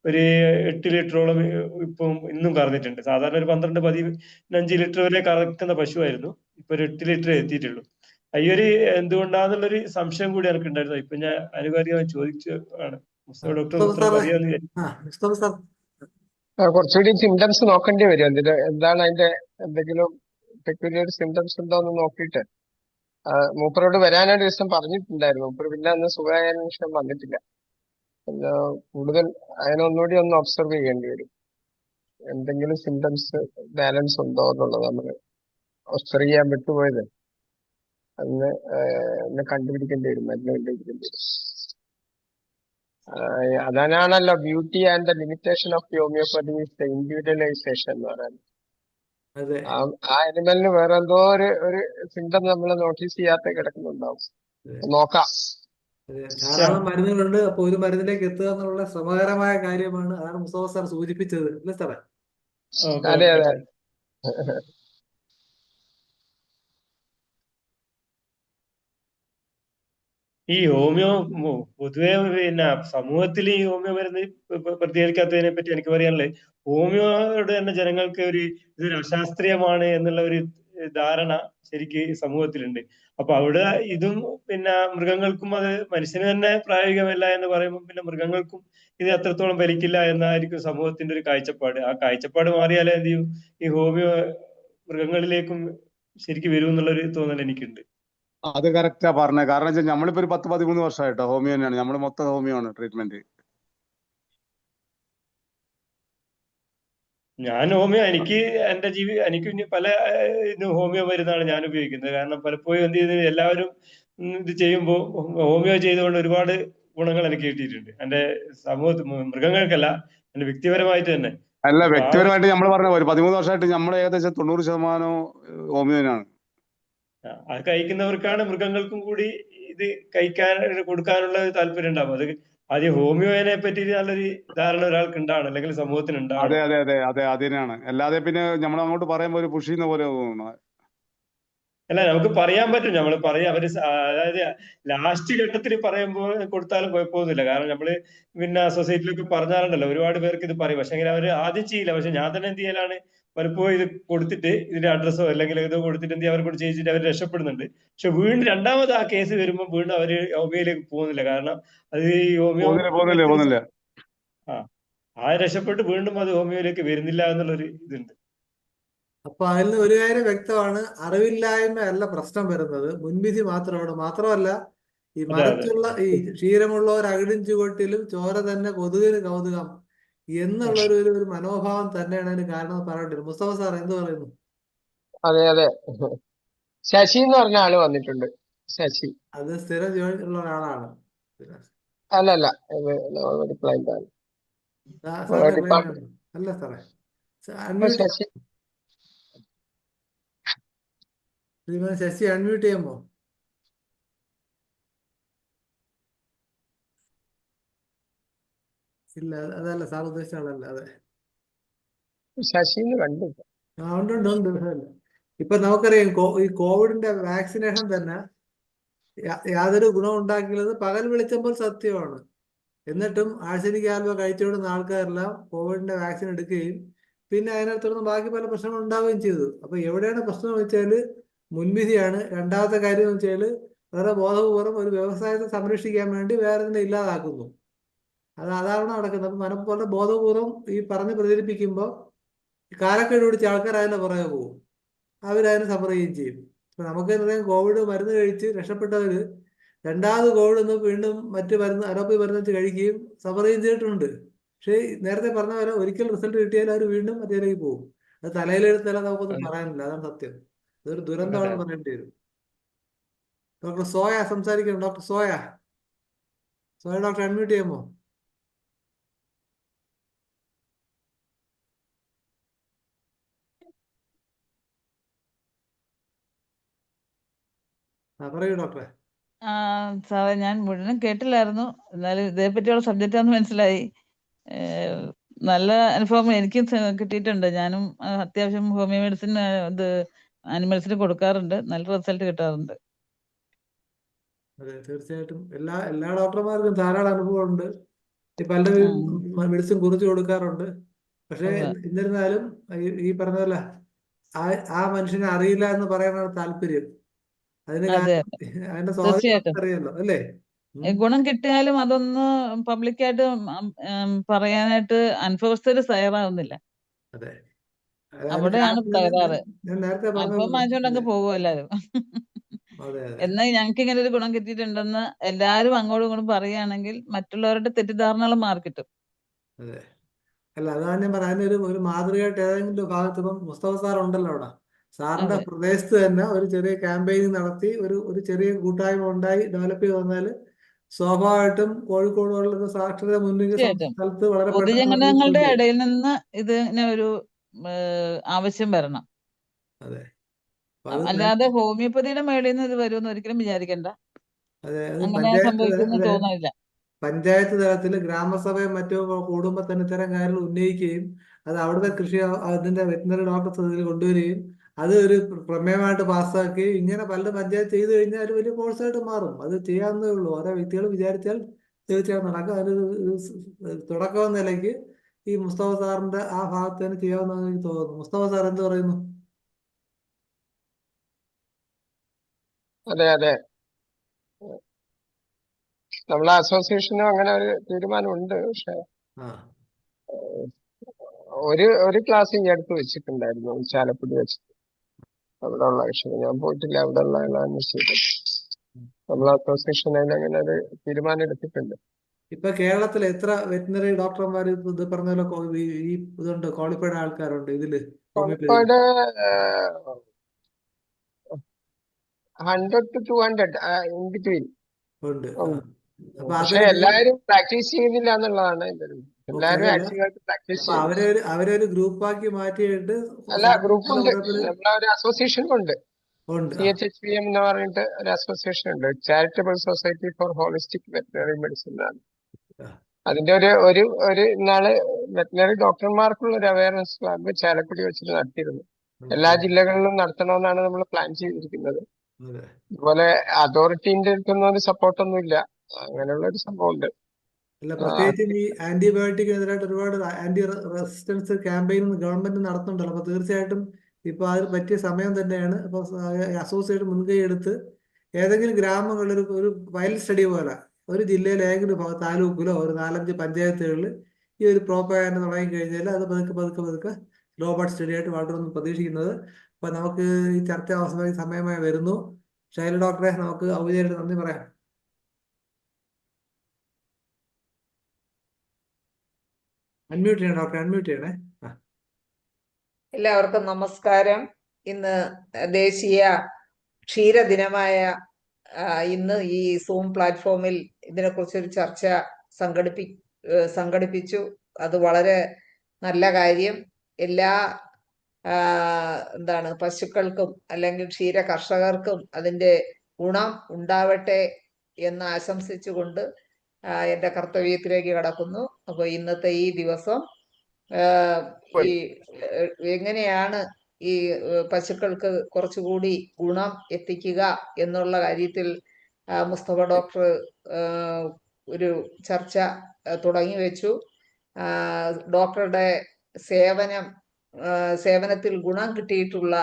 ഒരു 8 ലിറ്ററോളം ഇപ്പം ഇന്നും കറന്നിട്ടുണ്ട്. സാധാരണ ഒരു 12-15 ലിറ്റർ വരെ കറക്കുന്ന പശുവായിരുന്നു. ഇപ്പൊ ഒരു 8 ലിറ്റർ എത്തിയിട്ടുള്ളൂ. ഈ ഒരു എന്തുകൊണ്ടാന്നുള്ളൊരു സംശയം കൂടി എനിക്ക് ഉണ്ടായിരുന്നു. ഇപ്പൊ ഞാൻ ആനുകാലികമായി ചോദിച്ചു ആണ്. മുസ്തഫ ഡോക്ടർ ഉത്തരം മതിയാന്ന് വിചാരിച്ചു. കുറച്ചുകൂടി സിംറ്റംസ് നോക്കേണ്ടി വരും. എന്താണ് അതിന്റെ എന്തെങ്കിലും പെക്യുലർ സിംറ്റംസ് ഉണ്ടോ എന്ന് നോക്കിയിട്ട് മൂപ്പരോട് വരാനൊരു ദിവസം പറഞ്ഞിട്ടുണ്ടായിരുന്നു. മൂപ്പർ പിന്നെ അന്ന് സുഖമായതിനു ശേഷം വന്നിട്ടില്ല. പിന്നെ കൂടുതൽ അതിനൊന്നുകൂടി ഒന്ന് ഒബ്സർവ് ചെയ്യേണ്ടി വരും. എന്തെങ്കിലും സിംറ്റംസ് ബാലൻസ് ഉണ്ടോ എന്നുള്ളത് നമ്മൾ ഒബ്സർവ് ചെയ്യാൻ വിട്ടുപോയത് അന്ന് കണ്ടുപിടിക്കേണ്ടി വരും, മരുന്ന് കണ്ടുപിടിക്കേണ്ടി വരും. അതാണല്ലോ beauty and the limitation of homeopathy is the individualisation എന്ന് പറയുന്നത്. ആ അനിമലിന് വേറെ എന്തോ ഒരു സിംറ്റം നമ്മൾ നോട്ടീസ് ചെയ്യാത്ത കിടക്കുന്നുണ്ടാവും. നോക്കാം. ധാരാളം മരുന്നുകളുണ്ട്. അപ്പൊ ഒരു മരുന്നിലേക്ക് എത്തുക എന്നുള്ള ശ്രമകരമായ കാര്യമാണ്. അതാണ് മുസ്തഫ സാർ സൂചിപ്പിച്ചത്, അല്ലേ സാറേ? അതെ അതെ. ഈ ഹോമിയോ പൊതുവെ പിന്നെ സമൂഹത്തിൽ ഈ ഹോമിയോ മരുന്ന് പ്രതികരിക്കാത്തതിനെ പറ്റി എനിക്ക് പറയാനുള്ളത്, ഹോമിയോയുടെ തന്നെ ജനങ്ങൾക്ക് ഇതൊരു അശാസ്ത്രീയമാണ് എന്നുള്ള ഒരു ധാരണ ശരിക്ക് സമൂഹത്തിലുണ്ട്. അപ്പൊ അവിടെ ഇതും പിന്നെ മൃഗങ്ങൾക്കും അത് മനുഷ്യന് തന്നെ പ്രായോഗികമല്ല എന്ന് പറയുമ്പോൾ പിന്നെ മൃഗങ്ങൾക്കും ഇത് അത്രത്തോളം ഫലിക്കില്ല എന്നായിരിക്കും സമൂഹത്തിന്റെ ഒരു കാഴ്ചപ്പാട്. ആ കാഴ്ചപ്പാട് മാറിയാലേ എന്ത് ചെയ്യും, ഈ ഹോമിയോ മൃഗങ്ങളിലേക്കും ശരിക്കും വരും എന്നുള്ളൊരു തോന്നൽ എനിക്കുണ്ട്. അത് കറക്റ്റാ പറഞ്ഞത്. കാരണം വെച്ചാൽ നമ്മളിപ്പോ ഒരു 10-13 വർഷമായിട്ടോ ഹോമിയോ തന്നെയാണ്. നമ്മൾ മൊത്തം ഹോമിയോ ആണ് ട്രീറ്റ്മെന്റ്. ഞാൻ ഹോമിയോ എനിക്ക് എനിക്ക് പല ഹോമിയോ മരുന്നാണ് ഞാൻ ഉപയോഗിക്കുന്നത്. കാരണം പലപ്പോഴും എന്ത് ചെയ്ത് എല്ലാവരും ഇത് ചെയ്യുമ്പോൾ ഹോമിയോ ചെയ്തുകൊണ്ട് ഒരുപാട് ഗുണങ്ങൾ എനിക്ക് കിട്ടിയിട്ടുണ്ട്. എന്റെ സമൂഹത്തിൽ മൃഗങ്ങൾക്കല്ല, എന്റെ വ്യക്തിപരമായിട്ട് തന്നെ. അല്ല, വ്യക്തിപരമായിട്ട് നമ്മൾ പറഞ്ഞ ഒരു 13 വർഷമായിട്ട് നമ്മൾ ഏകദേശം 90% ഹോമിയോനാണ്. അത് കഴിക്കുന്നവർക്കാണ് മൃഗങ്ങൾക്കും കൂടി ഇത് കൊടുക്കാനുള്ള താല്പര്യം ഉണ്ടാവും. അത് ആദ്യം ഹോമിയോനെ പറ്റി നല്ലൊരു ധാരണ ഒരാൾക്ക് ഉണ്ടാവണം, അല്ലെങ്കിൽ സമൂഹത്തിന് ഉണ്ടാവണം. അതെ അതെ അതെ അതെ അതിനാണ്. അല്ലാതെ പിന്നെ നമ്മൾ അങ്ങോട്ട് പറയുമ്പോൾ ഒരു പുഷ് ചെയ്യുന്ന പോലെ തോന്നുന്നു. അല്ല, നമുക്ക് പറയാൻ പറ്റും. നമ്മൾ പറയാം, അതായത് ലാസ്റ്റ് ഘട്ടത്തിൽ പറയുമ്പോൾ കൊടുത്താലും കുഴപ്പമൊന്നുമില്ല. കാരണം നമ്മള് പിന്നെ സൊസൈറ്റിയിലൊക്കെ പറഞ്ഞാലുണ്ടല്ലോ ഒരുപാട് പേർക്ക് ഇത് പറയും. പക്ഷെ അങ്ങനെ അവര് ആദ്യം ചെയ്യില്ല. പക്ഷെ ഞാൻ തന്നെ എന്ത് ചെയ്യലാണ്, പലപ്പോഴും ഇത് കൊടുത്തിട്ട് ഇതിന്റെ അഡ്രസ്സോ അല്ലെങ്കിൽ ഏതോ കൊടുത്തിട്ട് എന്ത് അവരെ കൂടി ചെയ്യിച്ചിട്ട് അവർ രക്ഷപ്പെടുന്നുണ്ട്. പക്ഷെ വീണ്ടും രണ്ടാമത് ആ കേസ് വരുമ്പോൾ വീണ്ടും അവര് ഹോമിയോയിലേക്ക് പോകുന്നില്ല. കാരണം അത് ഈ ഹോമിയോ പോകുന്നില്ല. ആ രക്ഷപ്പെട്ട് വീണ്ടും അത് ഹോമിയോയിലേക്ക് വരുന്നില്ല എന്നുള്ളൊരു ഇതുണ്ട്. അപ്പൊ അതിൽ നിന്ന് ഒരു കാര്യം വ്യക്തമാണ്, അറിവില്ലായ്മ അല്ല പ്രശ്നം വരുന്നത്, മുൻവിധി മാത്രമാണ്. മാത്രമല്ല ഈ അതെ അതെ മറിച്ചുള്ള ഈ ക്ഷീരമുള്ളവർ അകിടും ചുവട്ടിലും ചോര തന്നെ കൊതുകിന് കൗതുകം എന്നുള്ള ഒരു മനോഭാവം തന്നെയാണ് അതിന് കാരണം എന്ന് പറയേണ്ടത്. മുസ്തഫ സാർ എന്ത് പറയുന്നു? അതെ അതെ. ശശി എന്ന് പറഞ്ഞ ആള് വന്നിട്ടുണ്ട്. ശശി അത് സ്ഥിരം ഉള്ള ഒരാളാണ്. അല്ലല്ല, ഇത് ക്ലൈന്റ് ആണ്. സാറിന്റെ ക്ലൈന്റ് ഡിപ്പാർട്ട്മെന്റ് ആണ്? അല്ല സാറേ, അൺമ്യൂട്ട് ശശി. ശശി അൺമ്യൂട്ട് ചെയ്യുമ്പോ ഇല്ല, അതല്ല സാർ ഉദ്ദേശിച്ച ആളല്ല. അതെ, ശശിന്ന് കണ്ടു. ഉണ്ട് ഉണ്ട് ഉണ്ട്. അതല്ല. ഇപ്പൊ നമുക്കറിയാം ഈ കോവിഡിന്റെ വാക്സിനേഷൻ തന്നെ യാതൊരു ഗുണം ഉണ്ടാക്കിയത് പകൽ വെളിച്ചമ്പോൾ സത്യമാണ്. എന്നിട്ടും ആഴ്സനിക് ആൽബ കഴിച്ചുകൊടുന്ന ആൾക്കാരെല്ലാം കോവിഡിന്റെ വാക്സിൻ എടുക്കുകയും പിന്നെ അതിനെ തുടർന്ന് ബാക്കി പല പ്രശ്നങ്ങൾ ഉണ്ടാവുകയും ചെയ്തു. അപ്പൊ എവിടെയാണ് പ്രശ്നം എന്ന് വെച്ചാൽ മുൻവിധിയാണ്. രണ്ടാമത്തെ കാര്യം എന്ന് വെച്ചാൽ വളരെ ബോധപൂർവം ഒരു വ്യവസായത്തെ സംരക്ഷിക്കാൻ വേണ്ടി വേറെ തന്നെ ഇല്ലാതാക്കുന്നു. അതാണ് നടക്കുന്നത്. അപ്പൊ മനഃപൂർവ്വം ബോധപൂർവം ഈ പറഞ്ഞ് പ്രചരിപ്പിക്കുമ്പോൾ കാലക്കേട് പിടിച്ച ആൾക്കാർ അതിന്റെ പുറകെ പോകും, അവരതിനെ സഫർ ചെയ്യുകയും ചെയ്യും. ഇപ്പൊ നമുക്ക് അറിയാം, കോവിഡ് മരുന്ന് കഴിച്ച് രക്ഷപ്പെട്ടവര് രണ്ടാമത് കോവിഡ് ഒന്ന് വീണ്ടും മറ്റ് മരുന്ന് അലോപ്പതി മരുന്ന് വെച്ച് കഴിക്കുകയും സഫർ ചെയ്യുകയും ചെയ്തിട്ടുണ്ട്. പക്ഷേ നേരത്തെ പറഞ്ഞ പോലെ ഒരിക്കൽ റിസൾട്ട് കിട്ടിയാൽ അവർ വീണ്ടും മറ്റേലേക്ക് പോകും. അത് തലയിലെടുത്തല്ല, നമുക്കൊന്നും പറയാനില്ല. അതാണ് സത്യം. ഇതൊരു ദുരന്തമാണെന്ന് പറയേണ്ടി വരും. ഡോക്ടർ സോയ സംസാരിക്കണം. ഡോക്ടർ സോയ ഡോക്ടർ അൺമ്യൂട്ട് ചെയ്യുമോ? പറയൂ ഡോക്ടറെ. സാറേ, ഞാൻ മുഴുവൻ കേട്ടില്ലായിരുന്നു, എന്നാലും ഇതേപ്പറ്റിയുള്ള സബ്ജക്റ്റാന്ന് മനസ്സിലായി. നല്ല അനുഭവം എനിക്കും കിട്ടിയിട്ടുണ്ട്. ഞാനും അത്യാവശ്യം ഹോമിയോ മെഡിസിൻ ഇത് ആനിമൽസിന് കൊടുക്കാറുണ്ട്. നല്ല റിസൾട്ട് കിട്ടാറുണ്ട്. അതെ, തീർച്ചയായിട്ടും എല്ലാ ഡോക്ടർമാർക്കും ധാരാളം അനുഭവമുണ്ട്. പലരും മെഡിസിൻ കുറിച്ച് കൊടുക്കാറുണ്ട്. പക്ഷെ എന്നിരുന്നാലും ഈ പറഞ്ഞ പോലെ ആ മനുഷ്യനെ അറിയില്ല എന്ന് പറയാനാണ് താല്പര്യം. അതിന് അതിന്റെ സ്വാധീനം അറിയാലോ, അല്ലേ? ഗുണം കിട്ടിയാലും അതൊന്ന് പബ്ലിക്കായിട്ട് പറയാനായിട്ട് അനുഭവസ്ഥര് തയ്യാറാവുന്നില്ല. അതെ, അവിടെയാണ് തകരാറ്. ഞാൻ നേരത്തെ അനുഭവം വാങ്ങിച്ചോണ്ടങ്ങ് പോകും എല്ലാരും. എന്നാൽ ഞങ്ങൾക്ക് ഇങ്ങനെ ഒരു ഗുണം കിട്ടിയിട്ടുണ്ടെന്ന് എല്ലാരും അങ്ങോട്ടും ഇങ്ങോട്ടും പറയുകയാണെങ്കിൽ മറ്റുള്ളവരുടെ തെറ്റിദ്ധാരണകൾ മാറിക്കിട്ടും. അതെ, അല്ല, അതാണ് ഞാൻ പറയാൻ ഒരു മാതൃകയായിട്ട് ഏതെങ്കിലും ഭാഗത്ത് ഇപ്പം മുസ്തഫ സാർ ഉണ്ടല്ലോ അവിടെ, സാറിന്റെ പ്രദേശത്ത് തന്നെ ഒരു ചെറിയ ക്യാമ്പയിൻ നടത്തി ഒരു ചെറിയ കൂട്ടായ്മ ഉണ്ടായി ഡെവലപ്പ് ചെയ്ത് വന്നാൽ സ്വാഭാവികമായിട്ടും കോഴിക്കോട് പോലുള്ള സാക്ഷരത മുന്നിൽ സ്ഥലത്ത് വളരെ പൊതുജനങ്ങളുടെ ഇടയിൽ നിന്ന് ഇതിന് ഒരു ആവശ്യം വരണം. അതെ, അല്ലാതെ ഹോമിയോപ്പതിയുടെ മേളിൽ നിന്ന് ഇത് വരുമെന്ന് ഒരിക്കലും വിചാരിക്കണ്ട. അതെ, അങ്ങനെ സംഭവിക്കുമെന്ന് തോന്നുന്നില്ല. പഞ്ചായത്ത് തലത്തിൽ ഗ്രാമസഭയും മറ്റും കൂടുമ്പോൾ തന്നെ ഇത്തരം കാര്യങ്ങൾ ഉന്നയിക്കുകയും അത് അവിടുത്തെ കൃഷി അതിന്റെ വെറ്റിനറി ഡോക്ടർ കൊണ്ടുവരികയും അത് ഒരു പ്രമേയമായിട്ട് പാസ്സാക്കുകയും ഇങ്ങനെ പല പഞ്ചായത്ത് ചെയ്തു കഴിഞ്ഞാൽ ഒരു വലിയ കോഴ്സായിട്ട് മാറും. അത് ചെയ്യാവുന്നതേ ഉള്ളൂ. ഓരോ വ്യക്തികൾ വിചാരിച്ചാൽ തീർച്ചയായും നടക്കും. അതിനൊരു തുടക്കം എന്ന നിലയ്ക്ക് ഈ മുസ്തഫ സാറിന്റെ ആ ഭാഗത്ത് തന്നെ ചെയ്യാവുന്നതെന്ന് എനിക്ക് തോന്നുന്നു. മുസ്തഫ സാർ എന്ത് പറയുന്നു? അതെ അതെ, നമ്മളെ അസോസിയേഷനും അങ്ങനെ ഒരു തീരുമാനമുണ്ട്. പക്ഷെ ഒരു ക്ലാസ് ഈ അടുത്ത് വെച്ചിട്ടുണ്ടായിരുന്നു ചാലക്കുടി വെച്ചിട്ട്. അവിടെ ഉള്ള വിഷയം ഞാൻ പോയിട്ടില്ല, അവിടെ ഉള്ള അന്വേഷിച്ചിട്ട് നമ്മളെ അസോസിയേഷൻ അങ്ങനെ ഒരു തീരുമാനം എടുത്തിട്ടുണ്ട്. ഇപ്പൊ കേരളത്തിൽ എത്ര വെറ്റിനറി ഡോക്ടർമാർ ഇത് പറഞ്ഞ പോലെ ഈ ഇതുണ്ട്, ക്വാളിഫൈഡ് ആൾക്കാരുണ്ട് ഇതില്? 100 to 200 in between ഉണ്ട്. പക്ഷെ എല്ലാരും പ്രാക്ടീസ് ചെയ്യുന്നില്ല എന്നുള്ളതാണ് എല്ലാരും ആക്റ്റീവായിട്ട് പ്രാക്ടീസ് ചെയ്യുന്നു. അവരൊരു ഗ്രൂപ്പാക്കി മാറ്റിയിട്ട് അല്ല, ഗ്രൂപ്പുണ്ട്, നമ്മളെ ഒരു അസോസിയേഷൻ ഉണ്ട്. CHHVM എന്ന് പറഞ്ഞിട്ട് ഒരു അസോസിയേഷൻ ഉണ്ട്, charitable society for holistic veterinary medicine ആണ്. അതിന്റെ ഒരു നാള് വെറ്റിനറി ഡോക്ടർമാർക്കുള്ള ഒരു അവയർനെസ് ക്ലാബ് ചാലക്കുടി വെച്ചിട്ട് നടത്തിയിരുന്നു. എല്ലാ ജില്ലകളിലും നടത്തണമെന്നാണ് നമ്മൾ പ്ലാൻ ചെയ്തിരിക്കുന്നത്. അതുപോലെ അതോറിറ്റിന്റെ അടുത്തൊന്നും ഒരു സപ്പോർട്ടൊന്നും ഇല്ല, അങ്ങനെയുള്ള ഒരു സംഭവം ഉണ്ട്. അല്ല, പ്രത്യേകിച്ചും ഈ ആന്റിബയോട്ടിക്കിനെതിരായിട്ട് ഒരുപാട് ആന്റി റെസിസ്റ്റൻസ് ക്യാമ്പയിൻ ഗവൺമെന്റ് നടത്തുന്നുണ്ടല്ലോ. അപ്പൊ തീർച്ചയായിട്ടും ഇപ്പൊ അതിന് പറ്റിയ സമയം തന്നെയാണ്. അപ്പൊ അസോസിയേഷൻ മുൻകൈ എടുത്ത് ഏതെങ്കിലും ഗ്രാമങ്ങളിൽ ഒരു പൈലറ്റ് സ്റ്റഡി പോലെ ഒരു ജില്ലയിൽ ഏതെങ്കിലും താലൂക്കിലോ ഒരു 4-5 പഞ്ചായത്തുകളിൽ ഈ ഒരു പ്രോപ്പഗാൻഡ തുടങ്ങി കഴിഞ്ഞാൽ അത് പതുക്കെ റോബോട്ട് സ്റ്റഡി ആയിട്ട് വളരുമെന്ന് പ്രതീക്ഷിക്കുന്നത്. അപ്പൊ നമുക്ക് ഈ ചർച്ച അവസാനമായി സമയമായി വരുന്നു. ശൈല ഡോക്ടറെ നമുക്ക് ഔപചാരിക നന്ദി പറയാം. അൺമ്യൂട്ട് ചെയ്യണം ഡോക്ടർ, അൺമ്യൂട്ട് ചെയ്യണേ. എല്ലാവർക്കും നമസ്കാരം. ഇന്ന് ദേശീയ ക്ഷീരദിനമായ ഇന്ന് ഈ സൂം പ്ലാറ്റ്ഫോമിൽ ഇതിനെക്കുറിച്ചൊരു ചർച്ച സംഘടിപ്പിച്ചു. അത് വളരെ നല്ല കാര്യം. എല്ലാ പശുക്കൾക്കും അല്ലെങ്കിൽ ക്ഷീര കർഷകർക്കും അതിന്റെ ഗുണം ഉണ്ടാവട്ടെ എന്ന് ആശംസിച്ചുകൊണ്ട് എൻ്റെ കർത്തവ്യത്തിലേക്ക് കടക്കുന്നു. അപ്പോൾ ഇന്നത്തെ ഈ ദിവസം ഈ എങ്ങനെയാണ് ഈ പശുക്കൾക്ക് കുറച്ചുകൂടി ഗുണം എത്തിക്കുക എന്നുള്ള കാര്യത്തിൽ മുസ്തഫ ഡോക്ടർ ഒരു ചർച്ച തുടങ്ങി വെച്ചു. ഡോക്ടറുടെ സേവനത്തിൽ ഗുണം കിട്ടിയിട്ടുള്ള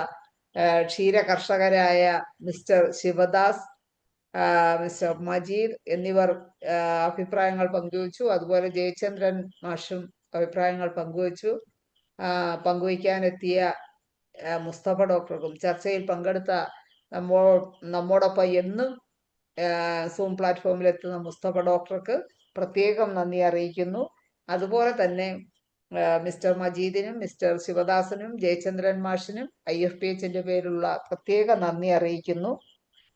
ക്ഷീര കർഷകരായ മിസ്റ്റർ ശിവദാസ്, മിസ്റ്റർ മജീദ് എന്നിവർ അഭിപ്രായങ്ങൾ പങ്കുവച്ചു. അതുപോലെ ജയചന്ദ്രൻ മാഷും അഭിപ്രായങ്ങൾ പങ്കുവയ്ക്കാനെത്തിയ മുസ്തഫ ഡോക്ടർക്കും ചർച്ചയിൽ പങ്കെടുത്ത നമ്മോടൊപ്പം എന്നും സൂം പ്ലാറ്റ്ഫോമിൽ എത്തുന്ന മുസ്തഫ ഡോക്ടർക്ക് പ്രത്യേകം നന്ദി അറിയിക്കുന്നു. അതുപോലെ തന്നെ മിസ്റ്റർ മജീദിനും മിസ്റ്റർ ശിവദാസനും ജയചന്ദ്രൻ മാഷിനും IFPHന്റെ പേരിലുള്ള പ്രത്യേക നന്ദി അറിയിക്കുന്നു.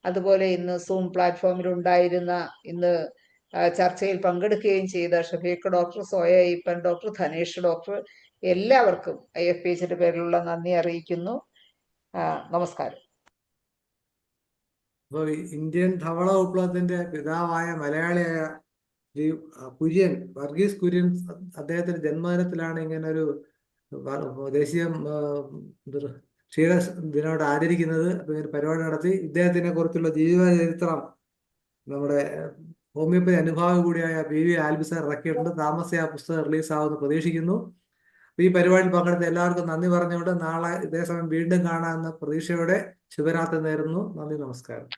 അതുപോലെ ഇന്ന് സൂം പ്ലാറ്റ്ഫോമിൽ ഉണ്ടായിരുന്ന ഇന്ന് ചർച്ചയിൽ പങ്കെടുക്കുകയും ചെയ്ത Shafeeq doctor, Soya Eappen doctor, Dhanesh doctor, എല്ലാവർക്കും IFPHന്റെ പേരിലുള്ള നന്ദി അറിയിക്കുന്നു. നമസ്കാരം. അപ്പോൾ ഇന്ത്യൻ ധവള വിപ്ലവത്തിന്റെ പിതാവായ മലയാളിയായ ശ്രീ കുര്യൻ, വർഗീസ് കുര്യൻ, അദ്ദേഹത്തിന്റെ ജന്മദിനത്തിലാണ് ഇങ്ങനെ ഒരു ദേശീയ ക്ഷീര ദിനോട് ആചരിക്കുന്നത്. അപ്പോൾ ഇങ്ങനെ പരിപാടി നടത്തി ഇദ്ദേഹത്തിനെ കുറിച്ചുള്ള ജീവചരിത്രം നമ്മുടെ ഹോമിയോപ്പതി അനുഭാവി കൂടിയായ PV ആൽബിസാർ ഇറക്കിയിട്ടുണ്ട്. താമസിയ ആ പുസ്തകം റിലീസാവുമെന്ന് പ്രതീക്ഷിക്കുന്നു. ഈ പരിപാടിയിൽ പങ്കെടുത്ത എല്ലാവർക്കും നന്ദി പറഞ്ഞുകൊണ്ട് നാളെ ഇതേ സമയം വീണ്ടും കാണാമെന്ന പ്രതീക്ഷയോടെ ശുഭരാത്രി നേരുന്നു. നന്ദി, നമസ്കാരം.